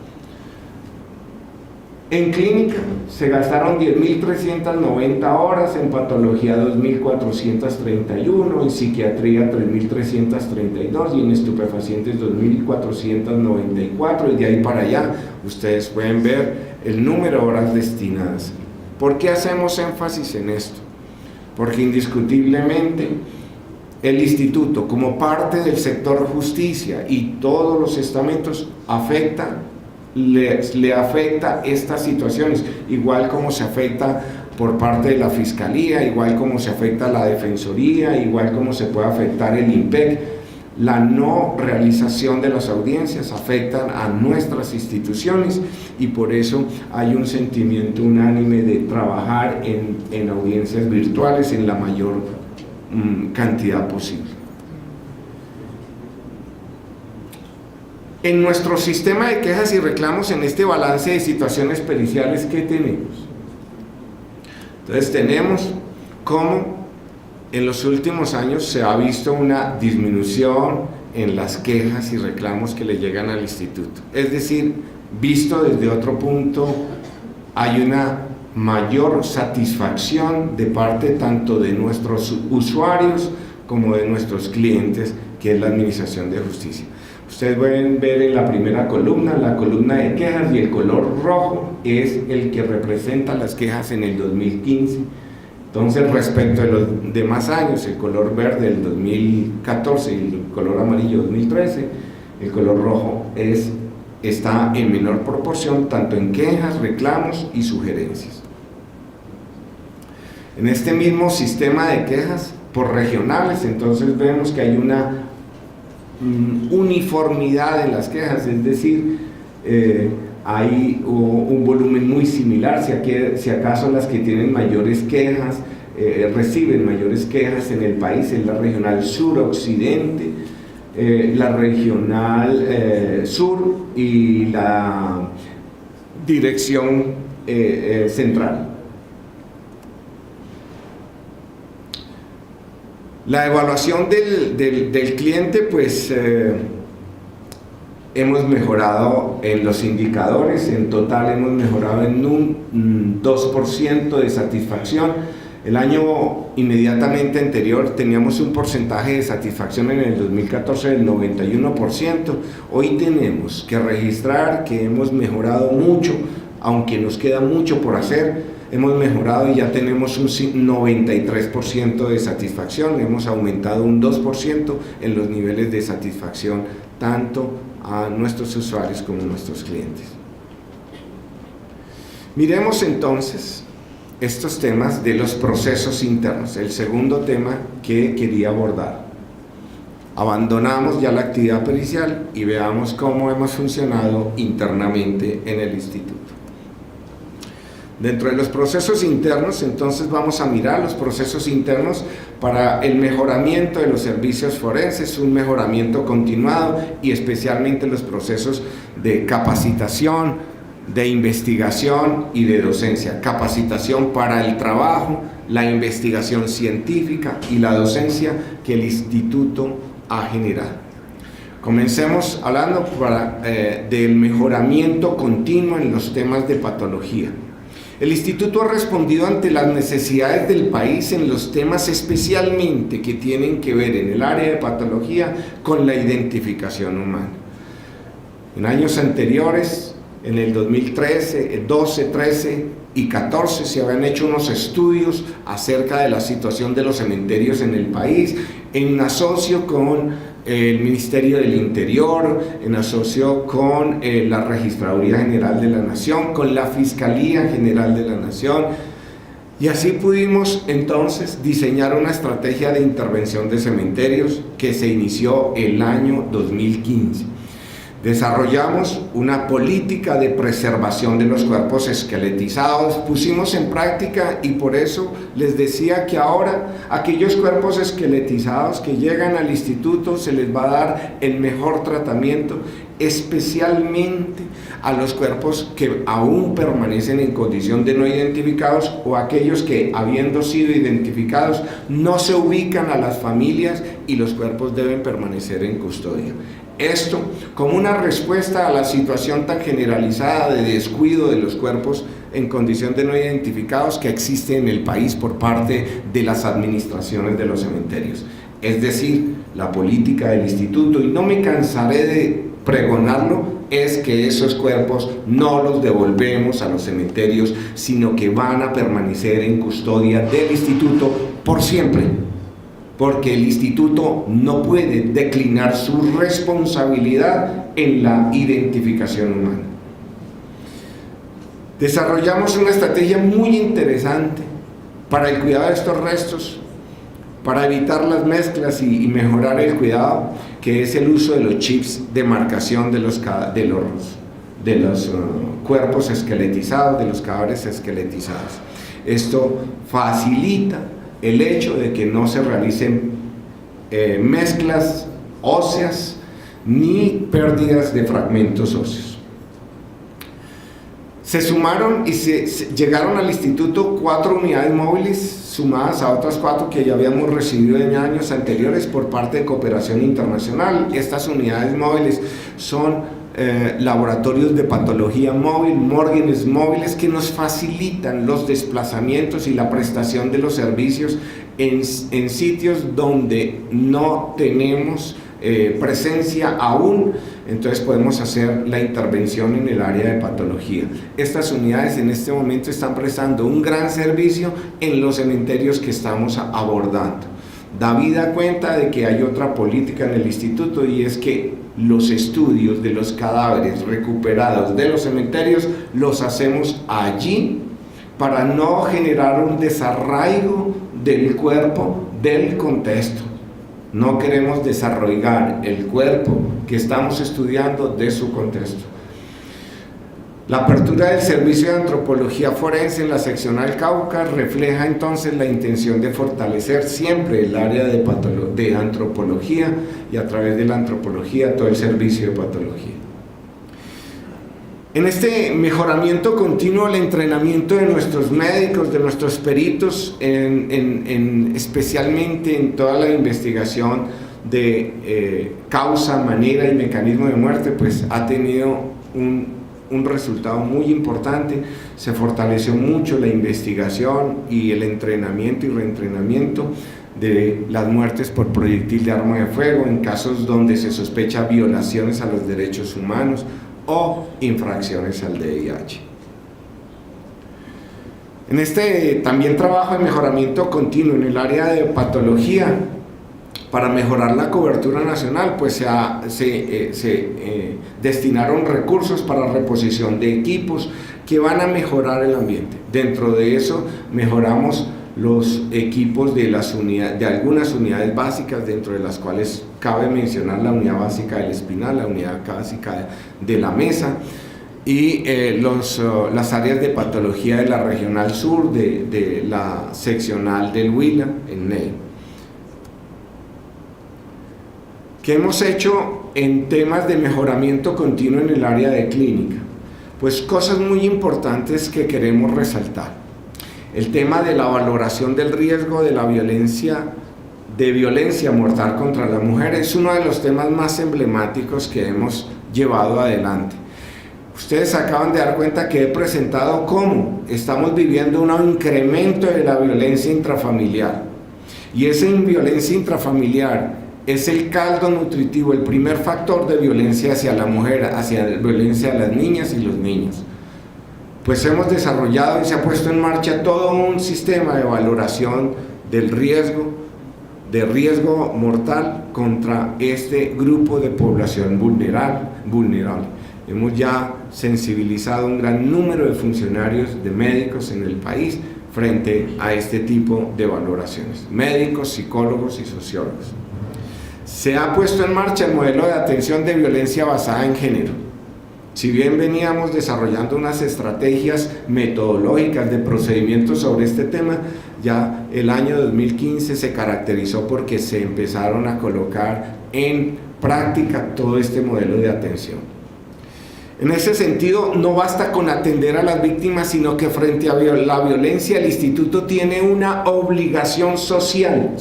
En clínica se gastaron 10.390 horas, en patología 2.431, en psiquiatría 3.332 y en estupefacientes 2.494, y de ahí para allá ustedes pueden ver el número de horas destinadas. ¿Por qué hacemos énfasis en esto? Porque indiscutiblemente el instituto, como parte del sector justicia y todos los estamentos, le afecta estas situaciones, igual como se afecta por parte de la Fiscalía, igual como se afecta la Defensoría, igual como se puede afectar el IMPEC. La no realización de las audiencias afectan a nuestras instituciones y por eso hay un sentimiento unánime de trabajar en audiencias virtuales en la mayor cantidad posible. En nuestro sistema de quejas y reclamos, en este balance de situaciones periciales, ¿qué tenemos? Entonces tenemos cómo en los últimos años se ha visto una disminución en las quejas y reclamos que le llegan al instituto. Es decir, visto desde otro punto, hay una mayor satisfacción de parte tanto de nuestros usuarios como de nuestros clientes, que es la Administración de Justicia. Ustedes pueden ver en la primera columna, la columna de quejas, y el color rojo es el que representa las quejas en el 2015. Entonces, respecto de los demás años, el color verde del 2014 y el color amarillo 2013, el color rojo está en menor proporción tanto en quejas, reclamos y sugerencias. En este mismo sistema de quejas por regionales, entonces vemos que hay una uniformidad en las quejas, es decir, hay un volumen muy similar. Si acaso las que tienen mayores quejas, reciben mayores quejas en el país es la regional sur-occidente, la regional sur y la dirección central. La evaluación del cliente, pues hemos mejorado en los indicadores. En total hemos mejorado en un 2% de satisfacción. El año inmediatamente anterior teníamos un porcentaje de satisfacción en el 2014 del 91%. Hoy tenemos que registrar que hemos mejorado mucho, aunque nos queda mucho por hacer. Hemos mejorado y ya tenemos un 93% de satisfacción. Hemos aumentado un 2% en los niveles de satisfacción tanto a nuestros usuarios como a nuestros clientes. Miremos entonces estos temas de los procesos internos, el segundo tema que quería abordar. Abandonamos ya la actividad pericial y veamos cómo hemos funcionado internamente en el instituto. Dentro de los procesos internos, entonces vamos a mirar los procesos internos para el mejoramiento de los servicios forenses, un mejoramiento continuado y especialmente los procesos de capacitación, de investigación y de docencia. Capacitación para el trabajo, la investigación científica y la docencia que el instituto ha generado. Comencemos hablando del mejoramiento continuo en los temas de patología. El instituto ha respondido ante las necesidades del país en los temas especialmente que tienen que ver en el área de patología con la identificación humana. En años anteriores, en el 2013, 12, 13 y 14 se habían hecho unos estudios acerca de la situación de los cementerios en el país, en asocio con el Ministerio del Interior, en asocio con la Registraduría General de la Nación, con la Fiscalía General de la Nación, y así pudimos entonces diseñar una estrategia de intervención de cementerios que se inició el año 2015. Desarrollamos una política de preservación de los cuerpos esqueletizados, pusimos en práctica, y por eso les decía que ahora aquellos cuerpos esqueletizados que llegan al instituto se les va a dar el mejor tratamiento, especialmente a los cuerpos que aún permanecen en condición de no identificados o aquellos que, habiendo sido identificados, no se ubican a las familias y los cuerpos deben permanecer en custodia. Esto como una respuesta a la situación tan generalizada de descuido de los cuerpos en condición de no identificados que existe en el país por parte de las administraciones de los cementerios. Es decir, la política del instituto, y no me cansaré de pregonarlo, es que esos cuerpos no los devolvemos a los cementerios, sino que van a permanecer en custodia del instituto por siempre, porque el instituto no puede declinar su responsabilidad en la identificación humana. Desarrollamos una estrategia muy interesante para el cuidado de estos restos, para evitar las mezclas y mejorar el cuidado, que es el uso de los chips de marcación de los cuerpos esqueletizados, de los cadáveres esqueletizados. Esto facilita el hecho de que no se realicen mezclas óseas ni pérdidas de fragmentos óseos. Se sumaron y llegaron al instituto 4 unidades móviles, sumadas a otras 4 que ya habíamos recibido en años anteriores por parte de Cooperación Internacional. Estas unidades móviles son laboratorios de patología móvil, morgues móviles, que nos facilitan los desplazamientos y la prestación de los servicios en sitios donde no tenemos presencia aún, entonces podemos hacer la intervención en el área de patología. Estas unidades en este momento están prestando un gran servicio en los cementerios que estamos abordando. David da cuenta de que hay otra política en el instituto, y es que los estudios de los cadáveres recuperados de los cementerios los hacemos allí para no generar un desarraigo del cuerpo del contexto. No queremos desarraigar el cuerpo que estamos estudiando de su contexto. La apertura del servicio de antropología forense en la seccional Cauca refleja entonces la intención de fortalecer siempre el área de antropología, y a través de la antropología todo el servicio de patología. En este mejoramiento continuo, el entrenamiento de nuestros médicos, de nuestros peritos, especialmente en toda la investigación de causa, manera y mecanismo de muerte, pues ha tenido un resultado muy importante. Se fortaleció mucho la investigación y el entrenamiento y reentrenamiento de las muertes por proyectil de arma de fuego en casos donde se sospecha violaciones a los derechos humanos o infracciones al DIH. En este también trabajo de mejoramiento continuo en el área de patología, para mejorar la cobertura nacional, pues se destinaron recursos para reposición de equipos que van a mejorar el ambiente. Dentro de eso mejoramos los equipos de algunas unidades básicas, dentro de las cuales cabe mencionar la unidad básica del Espinal, la unidad básica de la Mesa, y las áreas de patología de la Regional Sur, de la seccional del Huila, en NEI. ¿Qué hemos hecho en temas de mejoramiento continuo en el área de clínica? Pues cosas muy importantes que queremos resaltar. El tema de la valoración del riesgo de la violencia mortal contra la mujer es uno de los temas más emblemáticos que hemos llevado adelante. Ustedes acaban de dar cuenta que he presentado cómo estamos viviendo un incremento de la violencia intrafamiliar, y esa violencia intrafamiliar es el caldo nutritivo, el primer factor de violencia hacia la mujer, hacia la violencia a las niñas y los niños. Pues hemos desarrollado y se ha puesto en marcha todo un sistema de valoración del riesgo mortal contra este grupo de población vulnerable. Hemos ya sensibilizado un gran número de funcionarios, de médicos en el país frente a este tipo de valoraciones, médicos, psicólogos y sociólogos. Se ha puesto en marcha el modelo de atención de violencia basada en género. Si bien veníamos desarrollando unas estrategias metodológicas de procedimientos sobre este tema, ya el año 2015 se caracterizó porque se empezaron a colocar en práctica todo este modelo de atención. En ese sentido, no basta con atender a las víctimas, sino que frente a la violencia el instituto tiene una obligación social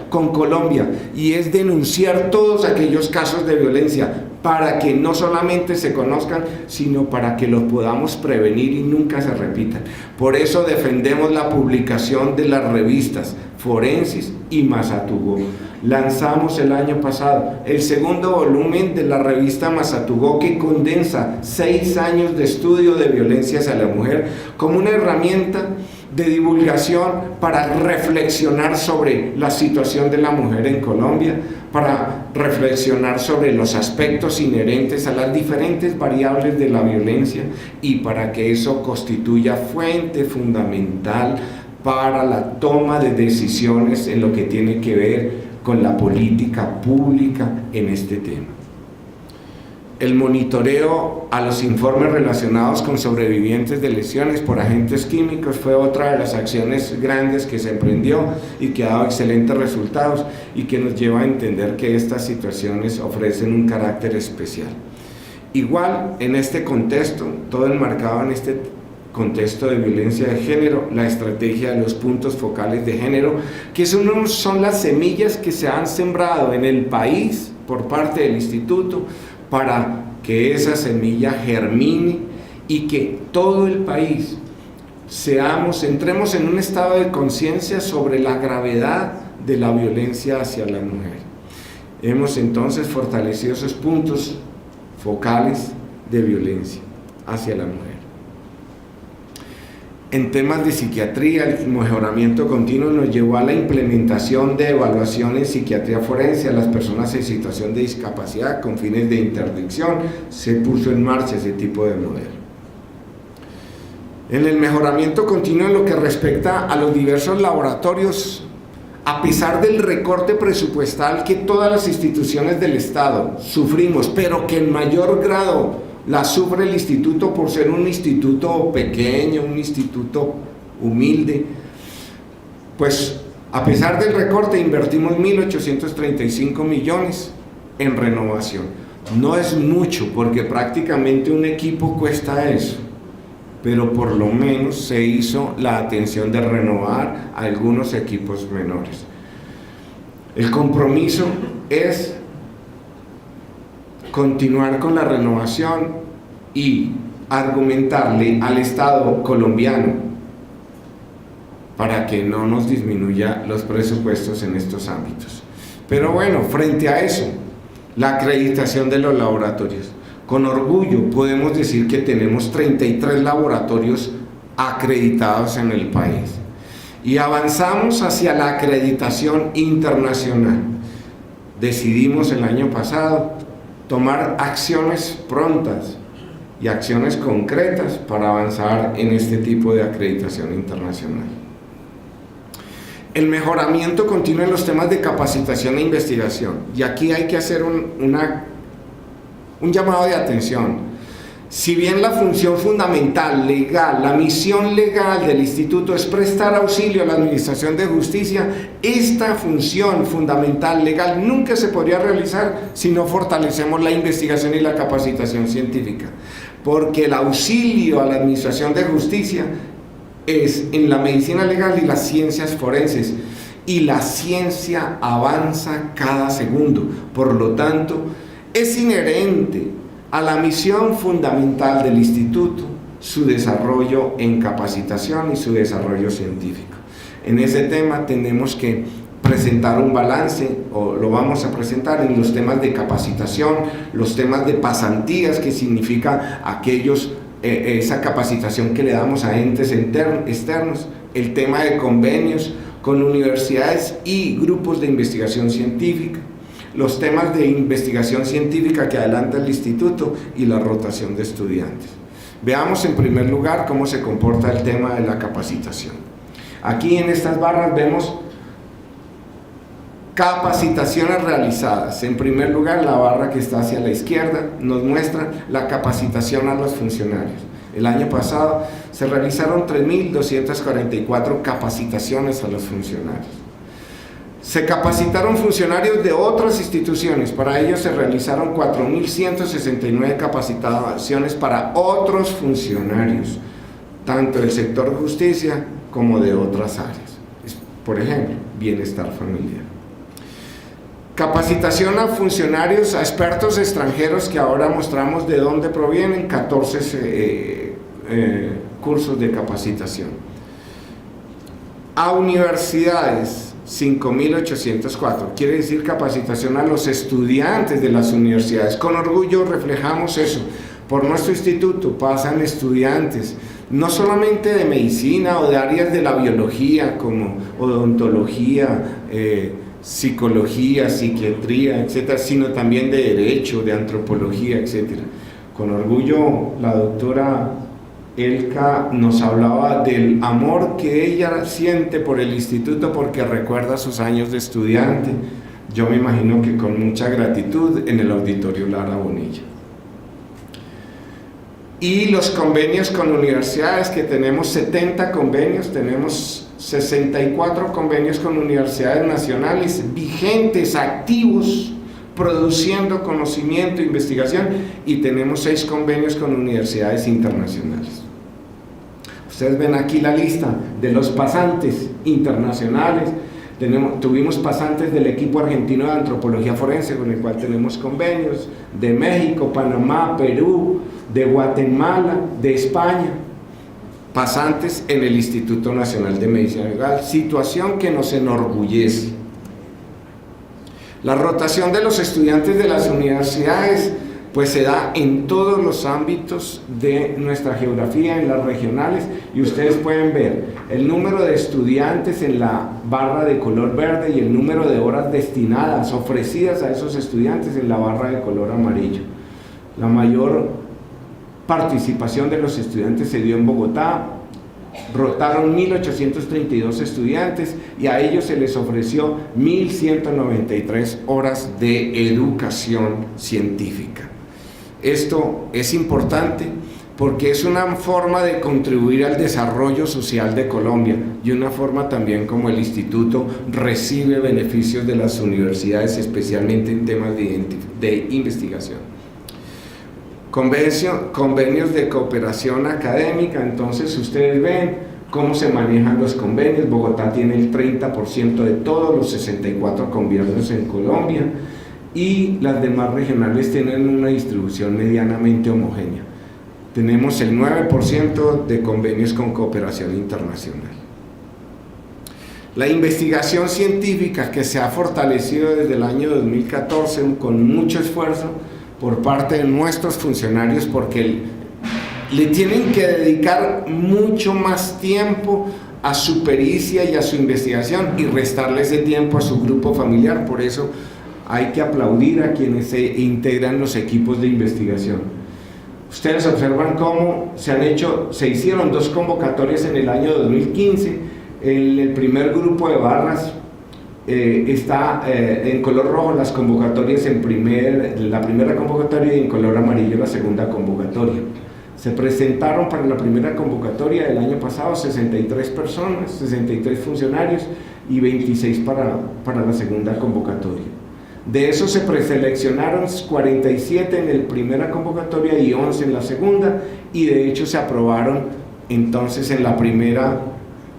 con Colombia, y es denunciar todos aquellos casos de violencia para que no solamente se conozcan, sino para que los podamos prevenir y nunca se repitan. Por eso defendemos la publicación de las revistas Forensis y Masatugó. Lanzamos el año pasado el segundo volumen de la revista Masatugó, que condensa 6 años de estudio de violencia hacia la mujer como una herramienta de divulgación para reflexionar sobre la situación de la mujer en Colombia, para reflexionar sobre los aspectos inherentes a las diferentes variables de la violencia, y para que eso constituya fuente fundamental para la toma de decisiones en lo que tiene que ver con la política pública en este tema. El monitoreo a los informes relacionados con sobrevivientes de lesiones por agentes químicos fue otra de las acciones grandes que se emprendió y que ha dado excelentes resultados, y que nos lleva a entender que estas situaciones ofrecen un carácter especial. Igual, en este contexto, todo enmarcado en este contexto de violencia de género, la estrategia de los puntos focales de género, que son las semillas que se han sembrado en el país por parte del instituto, para que esa semilla germine y que todo el país entremos en un estado de conciencia sobre la gravedad de la violencia hacia la mujer. Hemos entonces fortalecido esos puntos focales de violencia hacia la mujer. En temas de psiquiatría, el mejoramiento continuo nos llevó a la implementación de evaluación en psiquiatría forense a las personas en situación de discapacidad con fines de interdicción. Se puso en marcha ese tipo de modelo. En el mejoramiento continuo en lo que respecta a los diversos laboratorios, a pesar del recorte presupuestal que todas las instituciones del Estado sufrimos, pero que en mayor grado la sufre el instituto por ser un instituto pequeño, un instituto humilde, pues a pesar del recorte invertimos 1.835 millones en renovación. No es mucho porque prácticamente un equipo cuesta eso, pero por lo menos se hizo la atención de renovar algunos equipos menores. El compromiso es continuar con la renovación y argumentarle al Estado colombiano para que no nos disminuya los presupuestos en estos ámbitos. Pero bueno, frente a eso, la acreditación de los laboratorios. Con orgullo podemos decir que tenemos 33 laboratorios acreditados en el país y avanzamos hacia la acreditación internacional. Decidimos el año pasado tomar acciones prontas y acciones concretas para avanzar en este tipo de acreditación internacional. El mejoramiento continuo en los temas de capacitación e investigación, y aquí hay que hacer un llamado de atención. Si bien la función fundamental, legal, la misión legal del instituto es prestar auxilio a la administración de justicia, esta función fundamental legal nunca se podría realizar si no fortalecemos la investigación y la capacitación científica, porque el auxilio a la administración de justicia es en la medicina legal y las ciencias forenses, y la ciencia avanza cada segundo. Por lo tanto, es inherente a la misión fundamental del instituto su desarrollo en capacitación y su desarrollo científico. En ese tema tenemos que presentar un balance, o lo vamos a presentar en los temas de capacitación, los temas de pasantías, que significa esa capacitación que le damos a entes externos, el tema de convenios con universidades y grupos de investigación científica, los temas de investigación científica que adelanta el instituto y la rotación de estudiantes. Veamos en primer lugar cómo se comporta el tema de la capacitación. Aquí en estas barras vemos capacitaciones realizadas. En primer lugar, la barra que está hacia la izquierda nos muestra la capacitación a los funcionarios. El año pasado se realizaron 3.244 capacitaciones a los funcionarios. Se capacitaron funcionarios de otras instituciones, para ello se realizaron 4.169 capacitaciones para otros funcionarios, tanto del sector justicia como de otras áreas, por ejemplo, bienestar familiar. Capacitación a funcionarios, a expertos extranjeros, que ahora mostramos de dónde provienen, 14 cursos de capacitación. A universidades, 5.804, quiere decir capacitación a los estudiantes de las universidades. Con orgullo reflejamos eso. Por nuestro instituto pasan estudiantes, no solamente de medicina o de áreas de la biología como odontología, psicología, psiquiatría, etcétera, sino también de derecho, de antropología, etcétera. Con orgullo la doctora Elka nos hablaba del amor que ella siente por el instituto porque recuerda sus años de estudiante. Yo me imagino que con mucha gratitud en el auditorio Lara Bonilla. Y los convenios con universidades, que tenemos 70 convenios, tenemos 64 convenios con universidades nacionales vigentes, activos, produciendo conocimiento e investigación, y tenemos 6 convenios con universidades internacionales. Ustedes ven aquí la lista de los pasantes internacionales. Tuvimos pasantes del equipo argentino de antropología forense, con el cual tenemos convenios, de México, Panamá, Perú, de Guatemala, de España, pasantes en el Instituto Nacional de Medicina Legal, situación que nos enorgullece. La rotación de los estudiantes de las universidades pues se da en todos los ámbitos de nuestra geografía, en las regionales, y ustedes pueden ver el número de estudiantes en la barra de color verde y el número de horas destinadas, ofrecidas a esos estudiantes en la barra de color amarillo. La mayor participación de los estudiantes se dio en Bogotá. Rotaron 1.832 estudiantes y a ellos se les ofreció 1.193 horas de educación científica. Esto es importante porque es una forma de contribuir al desarrollo social de Colombia y una forma también como el instituto recibe beneficios de las universidades, especialmente en temas de investigación. Convenios de cooperación académica. Entonces ustedes ven cómo se manejan los convenios. Bogotá tiene el 30% de todos los 64 convenios en Colombia y las demás regionales tienen una distribución medianamente homogénea. Tenemos el 9% de convenios con cooperación internacional. La investigación científica, que se ha fortalecido desde el año 2014 con mucho esfuerzo por parte de nuestros funcionarios, porque le tienen que dedicar mucho más tiempo a su pericia y a su investigación y restarle ese tiempo a su grupo familiar. Por eso hay que aplaudir a quienes se integran los equipos de investigación. Ustedes observan cómo se hicieron 2 convocatorias en el año 2015. El primer grupo de barras está en color rojo las convocatorias la primera convocatoria, y en color amarillo la segunda convocatoria. Se presentaron para la primera convocatoria del año pasado 63 personas, 63 funcionarios y 26 para la segunda convocatoria. De esos se preseleccionaron 47 en la primera convocatoria y 11 en la segunda, y de hecho se aprobaron entonces en la primera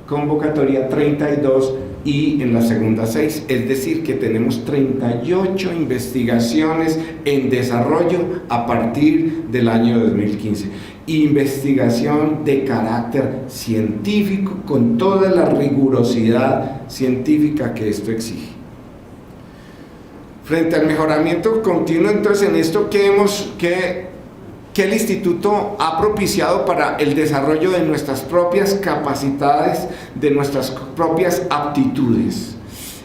convocatoria 32 y en la segunda 6, es decir que tenemos 38 investigaciones en desarrollo a partir del año 2015. Investigación de carácter científico con toda la rigurosidad científica que esto exige. Frente al mejoramiento continuo, entonces en esto que el instituto ha propiciado para el desarrollo de nuestras propias capacidades, de nuestras propias aptitudes.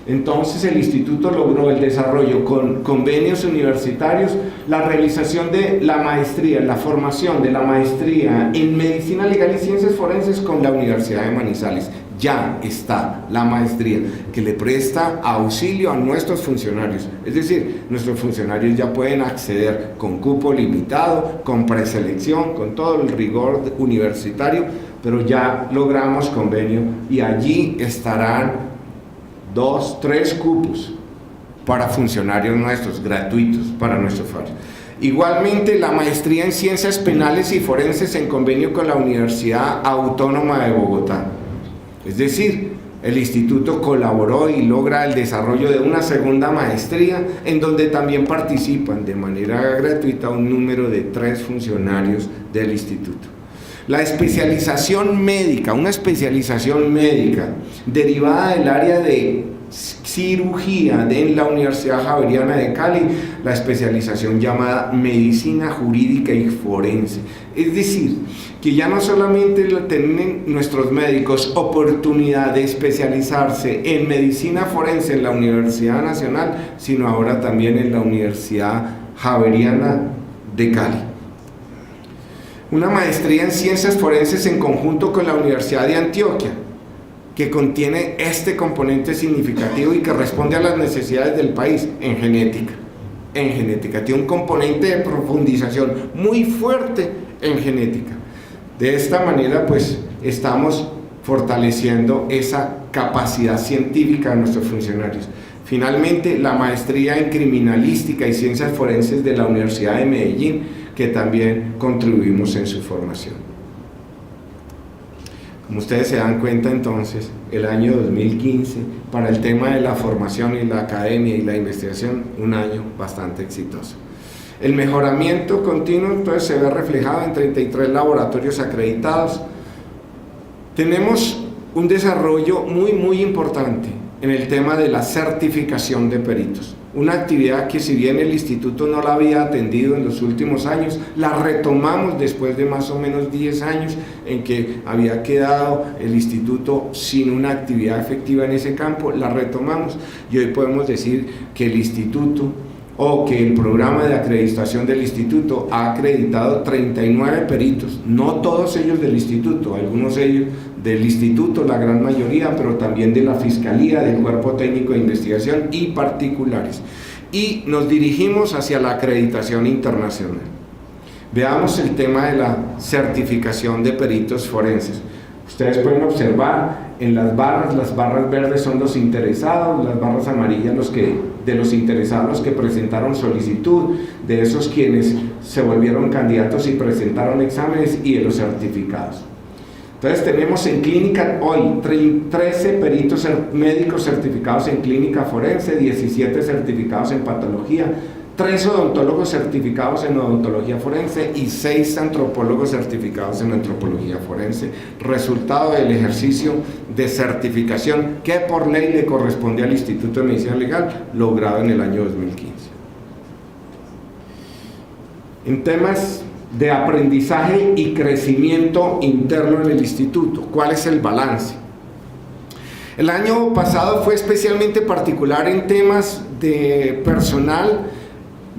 Entonces el instituto logró el desarrollo con convenios universitarios, la realización de la maestría, la formación de la maestría en Medicina Legal y Ciencias Forenses con la Universidad de Manizales. Ya está la maestría que le presta auxilio a nuestros funcionarios, es decir, nuestros funcionarios ya pueden acceder con cupo limitado, con preselección, con todo el rigor universitario, pero ya logramos convenio y allí estarán 2, 3 cupos para funcionarios nuestros, gratuitos para nuestros usuarios. Igualmente la maestría en Ciencias Penales y Forenses en convenio con la Universidad Autónoma de Bogotá. Es decir, el instituto colaboró y logra el desarrollo de una segunda maestría en donde también participan de manera gratuita un número de 3 funcionarios del instituto. La especialización médica, una especialización médica derivada del área de cirugía en la Universidad Javeriana de Cali, la especialización llamada Medicina Jurídica y Forense. Es decir, que ya no solamente tienen nuestros médicos oportunidad de especializarse en medicina forense en la Universidad Nacional, sino ahora también en la Universidad Javeriana de Cali. Una maestría en Ciencias Forenses en conjunto con la Universidad de Antioquia, que contiene este componente significativo y que responde a las necesidades del país en genética. Tiene un componente de profundización muy fuerte en genética. De esta manera, pues, estamos fortaleciendo esa capacidad científica de nuestros funcionarios. Finalmente, la maestría en Criminalística y Ciencias Forenses de la Universidad de Medellín, que también contribuimos en su formación. Como ustedes se dan cuenta, entonces, el año 2015, para el tema de la formación y la academia y la investigación, un año bastante exitoso. El mejoramiento continuo, entonces, se ve reflejado en 33 laboratorios acreditados. Tenemos un desarrollo muy importante en el tema de la certificación de peritos. una actividad que si bien el instituto no la había atendido en los últimos años, la retomamos después de más o menos 10 años en que había quedado el instituto sin una actividad efectiva en ese campo, la retomamos y hoy podemos decir que el instituto o que el programa de acreditación del instituto ha acreditado 39 peritos, no todos ellos del instituto, algunos ellos del instituto, la gran mayoría, pero también de la Fiscalía, del Cuerpo Técnico de Investigación y particulares. Y nos dirigimos hacia la acreditación internacional. Veamos el tema de la certificación de peritos forenses. Ustedes pueden observar en las barras verdes son los interesados, las barras amarillas de los interesados que presentaron solicitud, de esos quienes se volvieron candidatos y presentaron exámenes, y de los certificados. Entonces tenemos en clínica hoy 13 peritos médicos certificados en clínica forense, 17 certificados en patología, 3 odontólogos certificados en odontología forense y 6 antropólogos certificados en antropología forense, resultado del ejercicio de certificación que por ley le corresponde al Instituto de Medicina Legal, logrado en el año 2015. En temas de aprendizaje y crecimiento interno en el instituto, ¿cuál es el balance? El año pasado fue especialmente particular en temas de personal.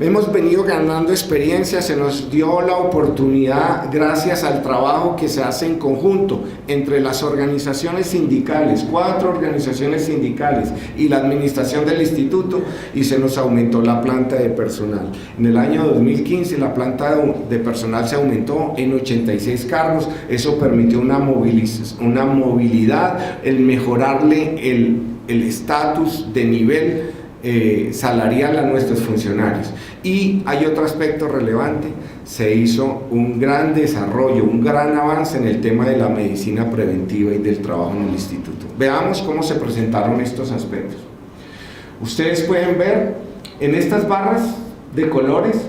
Hemos venido ganando experiencia, se nos dio la oportunidad gracias al trabajo que se hace en conjunto entre las organizaciones sindicales, 4 organizaciones sindicales y la administración del instituto, y se nos aumentó la planta de personal. En el año 2015 la planta de personal se aumentó en 86 cargos, eso permitió una movilidad, el mejorarle el estatus de nivel salarial a nuestros funcionarios. Y hay otro aspecto relevante, se hizo un gran desarrollo, un gran avance en el tema de la medicina preventiva y del trabajo en el instituto. Veamos cómo se presentaron estos aspectos. Ustedes pueden ver en estas barras de colores,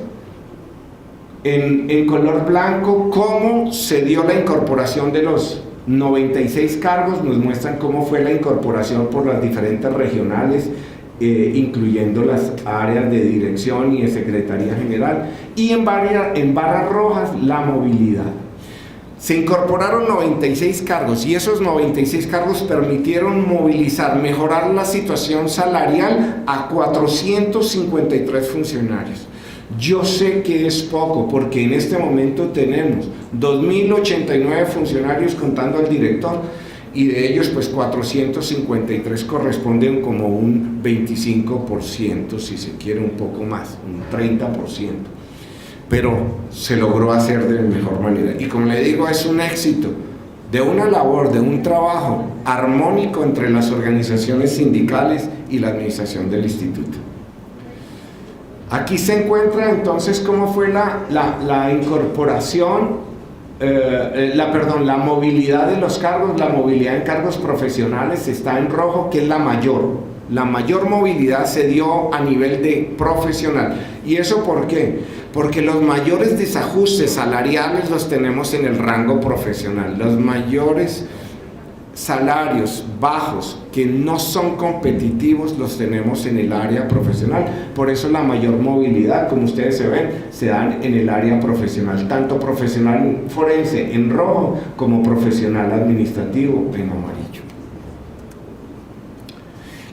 en color blanco, cómo se dio la incorporación de los 96 cargos, nos muestran cómo fue la incorporación por las diferentes regionales, incluyendo las áreas de dirección y de secretaría general, y en barras rojas la movilidad. Se incorporaron 96 cargos y esos 96 cargos permitieron movilizar, mejorar la situación salarial a 453 funcionarios. Yo sé que es poco porque en este momento tenemos 2.089 funcionarios contando al director, y de ellos pues 453 corresponden como un 25%, si se quiere un poco más, un 30%, pero se logró hacer de la mejor manera. Y como le digo, es un éxito de una labor, de un trabajo armónico entre las organizaciones sindicales y la administración del instituto. Aquí se encuentra entonces cómo fue la incorporación, la movilidad de los cargos. La movilidad en cargos profesionales está en rojo, que es la mayor movilidad se dio a nivel de profesional. ¿Y eso por qué? Porque los mayores desajustes salariales los tenemos en el rango profesional, los mayores salarios bajos que no son competitivos los tenemos en el área profesional. Por eso la mayor movilidad, como ustedes se ven, se dan en el área profesional, tanto profesional forense en rojo como profesional administrativo en amarillo.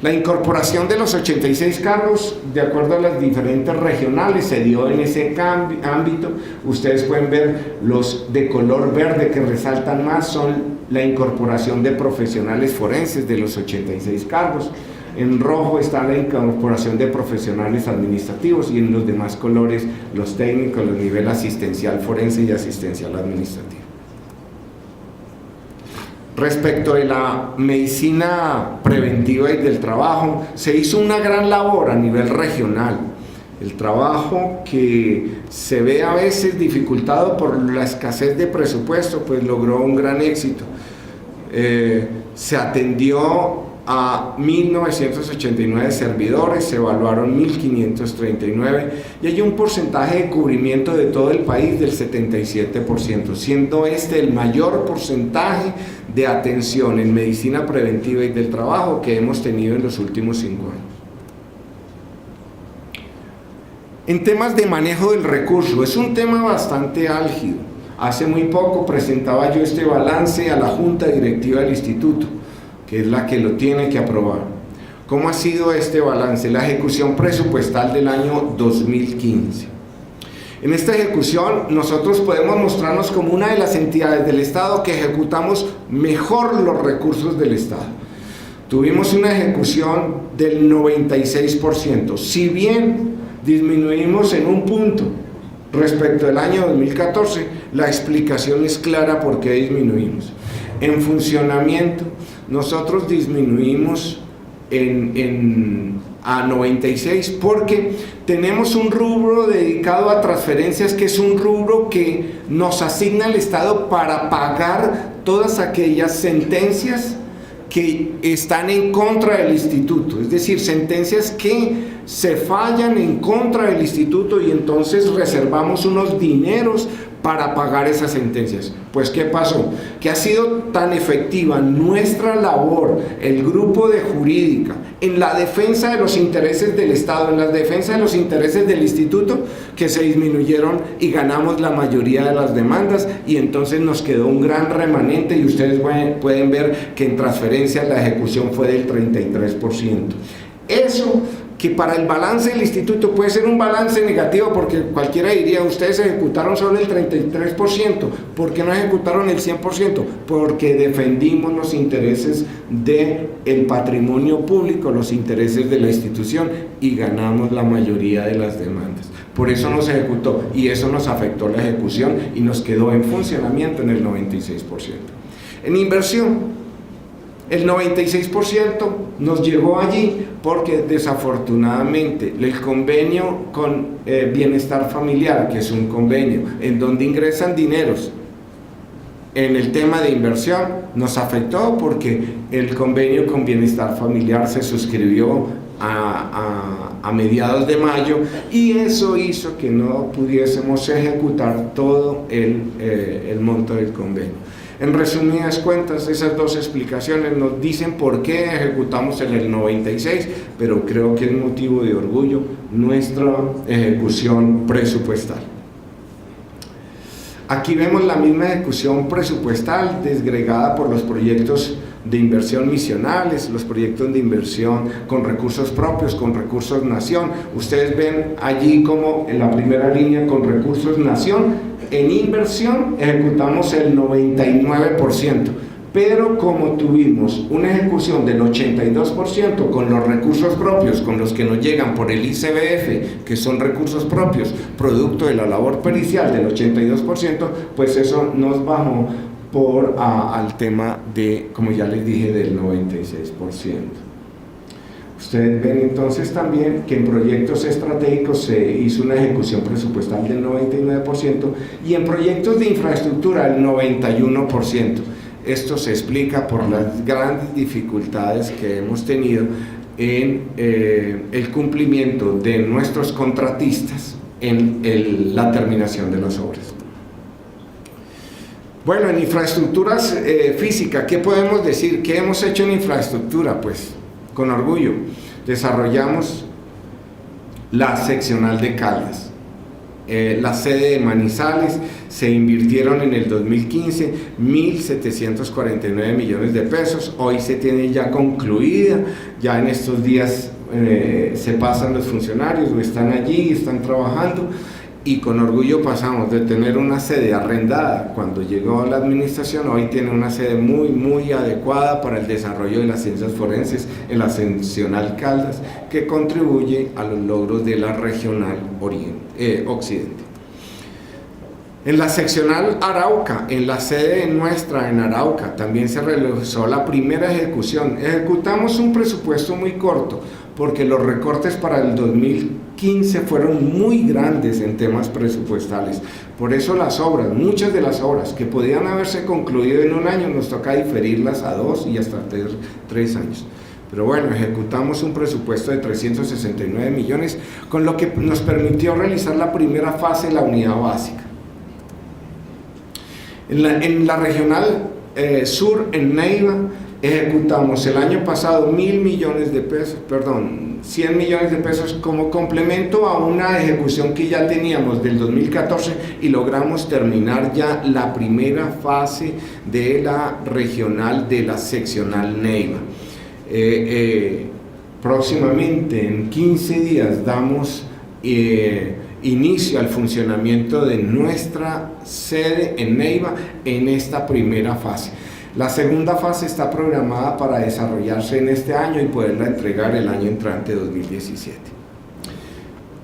La incorporación de los 86 cargos, de acuerdo a las diferentes regionales, se dio en ese ámbito. Ustedes pueden ver los de color verde que resaltan más, son la incorporación de profesionales forenses de los 86 cargos. En rojo está la incorporación de profesionales administrativos y en los demás colores los técnicos, los nivel asistencial forense y asistencial administrativo. Respecto de la medicina preventiva y del trabajo, se hizo una gran labor a nivel regional. El trabajo que se ve a veces dificultado por la escasez de presupuesto, pues logró un gran éxito. Se atendió a 1.989 servidores, se evaluaron 1.539 y hay un porcentaje de cubrimiento de todo el país del 77%, siendo este el mayor porcentaje de atención en medicina preventiva y del trabajo que hemos tenido en los últimos 5 años. En temas de manejo del recurso, es un tema bastante álgido. Hace muy poco presentaba yo este balance a la Junta Directiva del Instituto, que es la que lo tiene que aprobar. ¿Cómo ha sido este balance? La ejecución presupuestal del año 2015. En esta ejecución nosotros podemos mostrarnos como una de las entidades del Estado que ejecutamos mejor los recursos del Estado. Tuvimos una ejecución del 96%. Si bien disminuimos en un punto respecto al año 2014, la explicación es clara por qué disminuimos. En funcionamiento, nosotros disminuimos a 96 porque tenemos un rubro dedicado a transferencias, que es un rubro que nos asigna el Estado para pagar todas aquellas sentencias que están en contra del instituto, es decir, sentencias que se fallan en contra del instituto, y entonces reservamos unos dineros para pagar esas sentencias. Pues ¿qué pasó? Que ha sido tan efectiva nuestra labor, el grupo de jurídica, en la defensa de los intereses del Estado, en la defensa de los intereses del instituto, que se disminuyeron y ganamos la mayoría de las demandas, y entonces nos quedó un gran remanente, y ustedes pueden ver que en transferencias la ejecución fue del 33%. Eso, que para el balance del instituto puede ser un balance negativo, porque cualquiera diría, ustedes ejecutaron solo el 33%, ¿por qué no ejecutaron el 100%? Porque defendimos los intereses del patrimonio público, los intereses de la institución, y ganamos la mayoría de las demandas. Por eso no se ejecutó, y eso nos afectó la ejecución, y nos quedó en funcionamiento en el 96%. En inversión, el 96% nos llegó allí porque desafortunadamente el convenio con Bienestar Familiar, que es un convenio en donde ingresan dineros en el tema de inversión, nos afectó porque el convenio con Bienestar Familiar se suscribió a mediados de mayo, y eso hizo que no pudiésemos ejecutar todo el monto del convenio. En resumidas cuentas, esas dos explicaciones nos dicen por qué ejecutamos en el 96, pero creo que es motivo de orgullo nuestra ejecución presupuestal. Aquí vemos la misma ejecución presupuestal desgregada por los proyectos de inversión misionales, los proyectos de inversión con recursos propios, con recursos nación. Ustedes ven allí como en la primera línea con recursos nación, en inversión ejecutamos el 99%, pero como tuvimos una ejecución del 82% con los recursos propios, con los que nos llegan por el ICBF, que son recursos propios, producto de la labor pericial del 82%, pues eso nos bajó al tema de, como ya les dije, del 96%. Ustedes ven entonces también que en proyectos estratégicos se hizo una ejecución presupuestal del 99% y en proyectos de infraestructura el 91%. Esto se explica por las grandes dificultades que hemos tenido en el cumplimiento de nuestros contratistas en la terminación de las obras. Bueno, en infraestructuras físicas, ¿qué podemos decir? ¿Qué hemos hecho en infraestructura? Pues con orgullo desarrollamos la seccional de Caldas, la sede de Manizales. Se invirtieron en el 2015 1.749 millones de pesos, hoy se tiene ya concluida, ya en estos días se pasan los funcionarios, están allí, están trabajando, y con orgullo pasamos de tener una sede arrendada cuando llegó la administración, hoy tiene una sede muy adecuada para el desarrollo de las ciencias forenses en la seccional Caldas, que contribuye a los logros de la regional occidente. En la seccional Arauca, en la sede nuestra en Arauca, también se realizó la primera ejecución. Ejecutamos un presupuesto muy corto, porque los recortes para el 2015 fueron muy grandes en temas presupuestales. Por eso las obras, muchas de las obras que podían haberse concluido en un año, nos toca diferirlas a 2 y hasta 3 años. Pero bueno, ejecutamos un presupuesto de 369 millones, con lo que nos permitió realizar la primera fase de la unidad básica. En la regional sur, en Neiva, ejecutamos el año pasado 1.000 millones de pesos, perdón, 100 millones de pesos como complemento a una ejecución que ya teníamos del 2014 y logramos terminar ya la primera fase de la regional de la seccional Neiva. Próximamente, en 15 días, damos inicio al funcionamiento de nuestra sede en Neiva en esta primera fase. La segunda fase está programada para desarrollarse en este año y poderla entregar el año entrante 2017.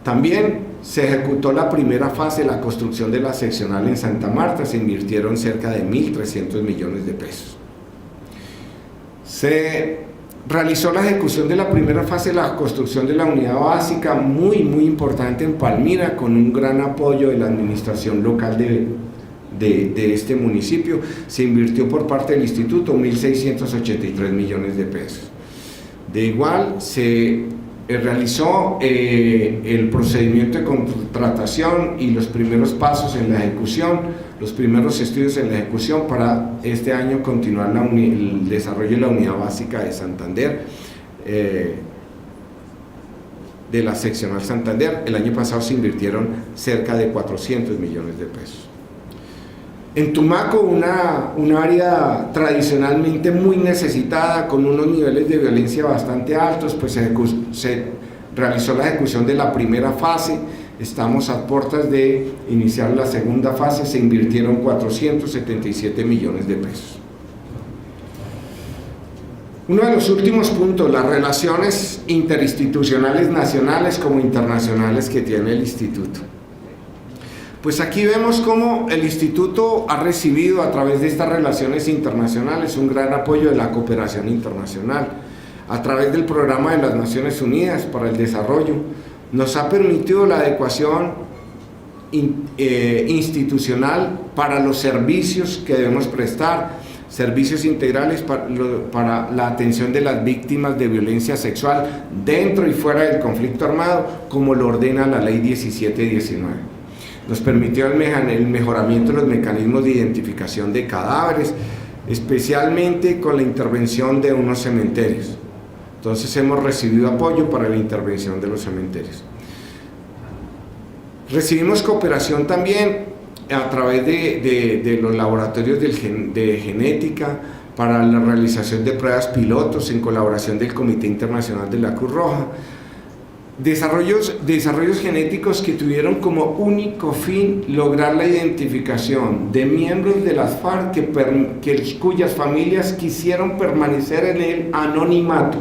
También se ejecutó la primera fase de la construcción de la seccional en Santa Marta, se invirtieron cerca de 1.300 millones de pesos. Se realizó la ejecución de la primera fase de la construcción de la unidad básica, muy importante en Palmira, con un gran apoyo de la administración local de este municipio. Se invirtió por parte del instituto 1.683 millones de pesos. De igual, se realizó el procedimiento de contratación y los primeros pasos en la ejecución, los primeros estudios en la ejecución para este año continuar el desarrollo de la unidad básica de Santander, de la seccional Santander. El año pasado se invirtieron cerca de 400 millones de pesos. En Tumaco, un área tradicionalmente muy necesitada, con unos niveles de violencia bastante altos, pues se realizó la ejecución de la primera fase. Estamos a puertas de iniciar la segunda fase, se invirtieron 477 millones de pesos. Uno de los últimos puntos, las relaciones interinstitucionales nacionales como internacionales que tiene el instituto. Pues aquí vemos cómo el instituto ha recibido a través de estas relaciones internacionales un gran apoyo de la cooperación internacional. A través del programa de las Naciones Unidas para el Desarrollo, nos ha permitido la adecuación institucional para los servicios que debemos prestar, servicios integrales para la atención de las víctimas de violencia sexual dentro y fuera del conflicto armado, como lo ordena la Ley 1719. Nos permitió el mejoramiento de los mecanismos de identificación de cadáveres, especialmente con la intervención de unos cementerios. Entonces hemos recibido apoyo para la intervención de los cementerios. Recibimos cooperación también a través de los laboratorios de genética para la realización de pruebas pilotos en colaboración del Comité Internacional de la Cruz Roja. Desarrollos genéticos que tuvieron como único fin lograr la identificación de miembros de las FARC cuyas familias quisieron permanecer en el anonimato.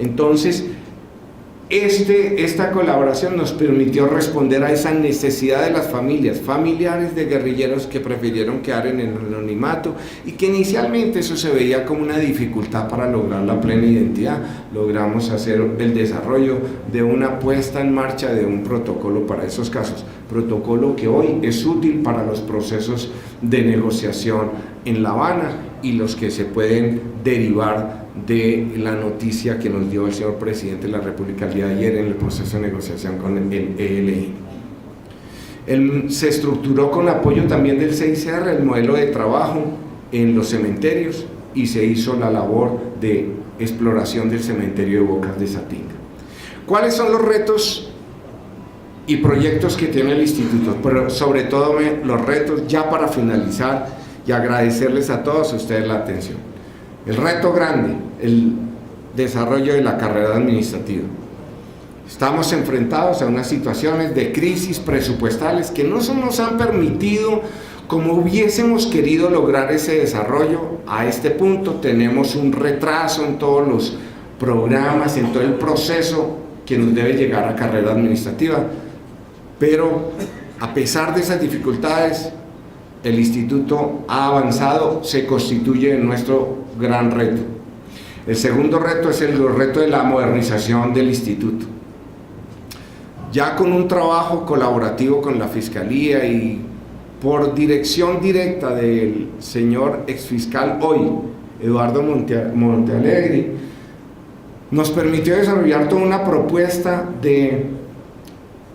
Entonces, esta colaboración nos permitió responder a esa necesidad de las familiares de guerrilleros que prefirieron quedar en el anonimato y que inicialmente eso se veía como una dificultad para lograr la plena identidad. Logramos hacer el desarrollo de una puesta en marcha de un protocolo para esos casos, protocolo que hoy es útil para los procesos de negociación en La Habana y los que se pueden derivar de la noticia que nos dio el señor presidente de la República el día de ayer en el proceso de negociación con el ELN. Se estructuró con apoyo también del CICR el modelo de trabajo en los cementerios y se hizo la labor de exploración del cementerio de Bocas de Satinga. ¿Cuáles son los retos y proyectos que tiene el instituto? Pero sobre todo los retos, ya para finalizar y agradecerles a todos ustedes la atención. El reto grande, el desarrollo de la carrera administrativa. Estamos enfrentados a unas situaciones de crisis presupuestales que no nos han permitido como hubiésemos querido lograr ese desarrollo. A este punto tenemos un retraso en todos los programas, en todo el proceso que nos debe llegar a carrera administrativa. Pero a pesar de esas dificultades, el instituto ha avanzado, se constituye en nuestro gran reto. El segundo reto es el reto de la modernización del instituto. Ya con un trabajo colaborativo con la Fiscalía y por dirección directa del señor exfiscal hoy, Eduardo Montealegre, nos permitió desarrollar toda una propuesta de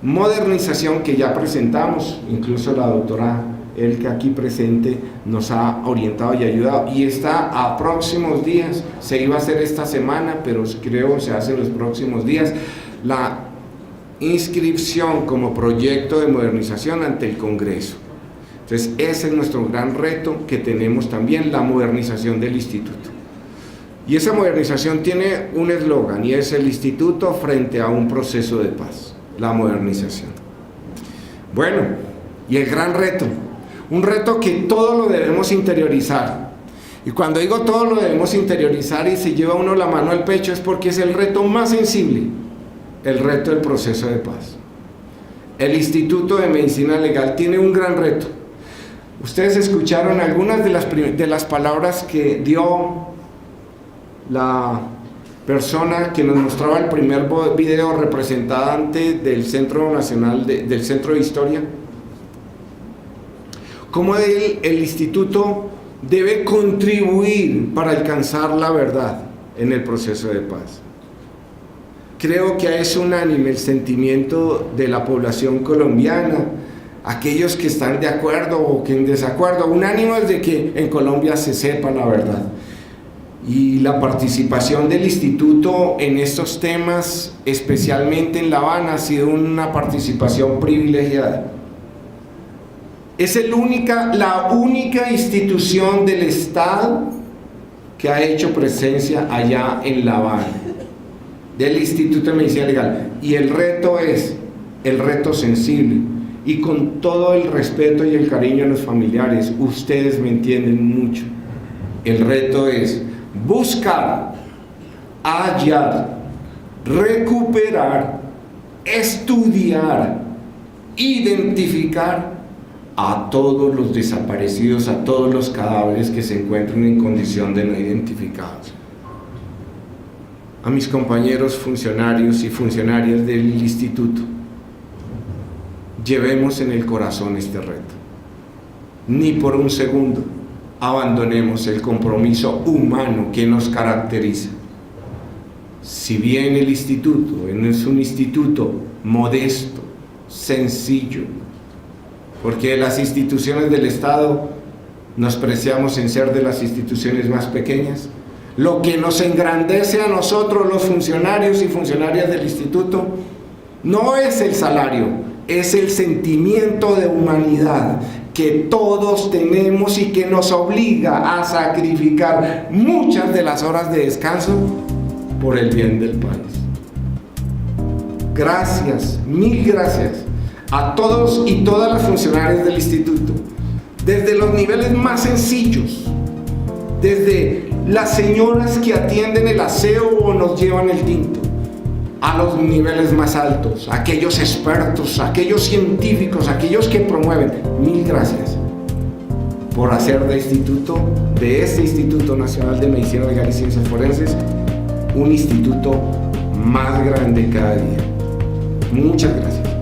modernización que ya presentamos, incluso la doctora el que aquí presente nos ha orientado y ayudado, y está a próximos días, se iba a hacer esta semana, pero creo se hace en los próximos días, la inscripción como proyecto de modernización ante el Congreso. Entonces ese es nuestro gran reto que tenemos también, la modernización del instituto. Y esa modernización tiene un eslogan, y es el instituto frente a un proceso de paz, la modernización. Bueno, y el gran reto, un reto que todo lo debemos interiorizar. Y cuando digo todo lo debemos interiorizar y se lleva uno la mano al pecho, es porque es el reto más sensible, el reto del proceso de paz. El Instituto de Medicina Legal tiene un gran reto. Ustedes escucharon algunas de las palabras que dio la persona que nos mostraba el primer video representante del Centro Nacional del Centro de Historia. Cómo el instituto debe contribuir para alcanzar la verdad en el proceso de paz. Creo que es unánime el sentimiento de la población colombiana, aquellos que están de acuerdo o que en desacuerdo, unánime de que en Colombia se sepa la verdad. Y la participación del instituto en estos temas, especialmente en La Habana, ha sido una participación privilegiada. Es la única institución del Estado que ha hecho presencia allá en La Habana, del Instituto de Medicina Legal. Y el reto es el reto sensible, y con todo el respeto y el cariño a los familiares, ustedes me entienden mucho. El reto es buscar, hallar, recuperar, estudiar, identificar a todos los desaparecidos, a todos los cadáveres que se encuentran en condición de no identificados. A mis compañeros funcionarios y funcionarias del instituto, llevemos en el corazón este reto. Ni por un segundo abandonemos el compromiso humano que nos caracteriza. Si bien el instituto es un instituto modesto, sencillo, porque las instituciones del Estado nos preciamos en ser de las instituciones más pequeñas, lo que nos engrandece a nosotros los funcionarios y funcionarias del instituto no es el salario, es el sentimiento de humanidad que todos tenemos y que nos obliga a sacrificar muchas de las horas de descanso por el bien del país. Gracias, mil gracias a todos y todas las funcionarias del instituto, desde los niveles más sencillos, desde las señoras que atienden el aseo o nos llevan el tinto, a los niveles más altos, aquellos expertos, aquellos científicos, aquellos que promueven. Mil gracias por hacer de este Instituto Nacional de Medicina Legal y Ciencias Forenses un instituto más grande cada día. Muchas gracias.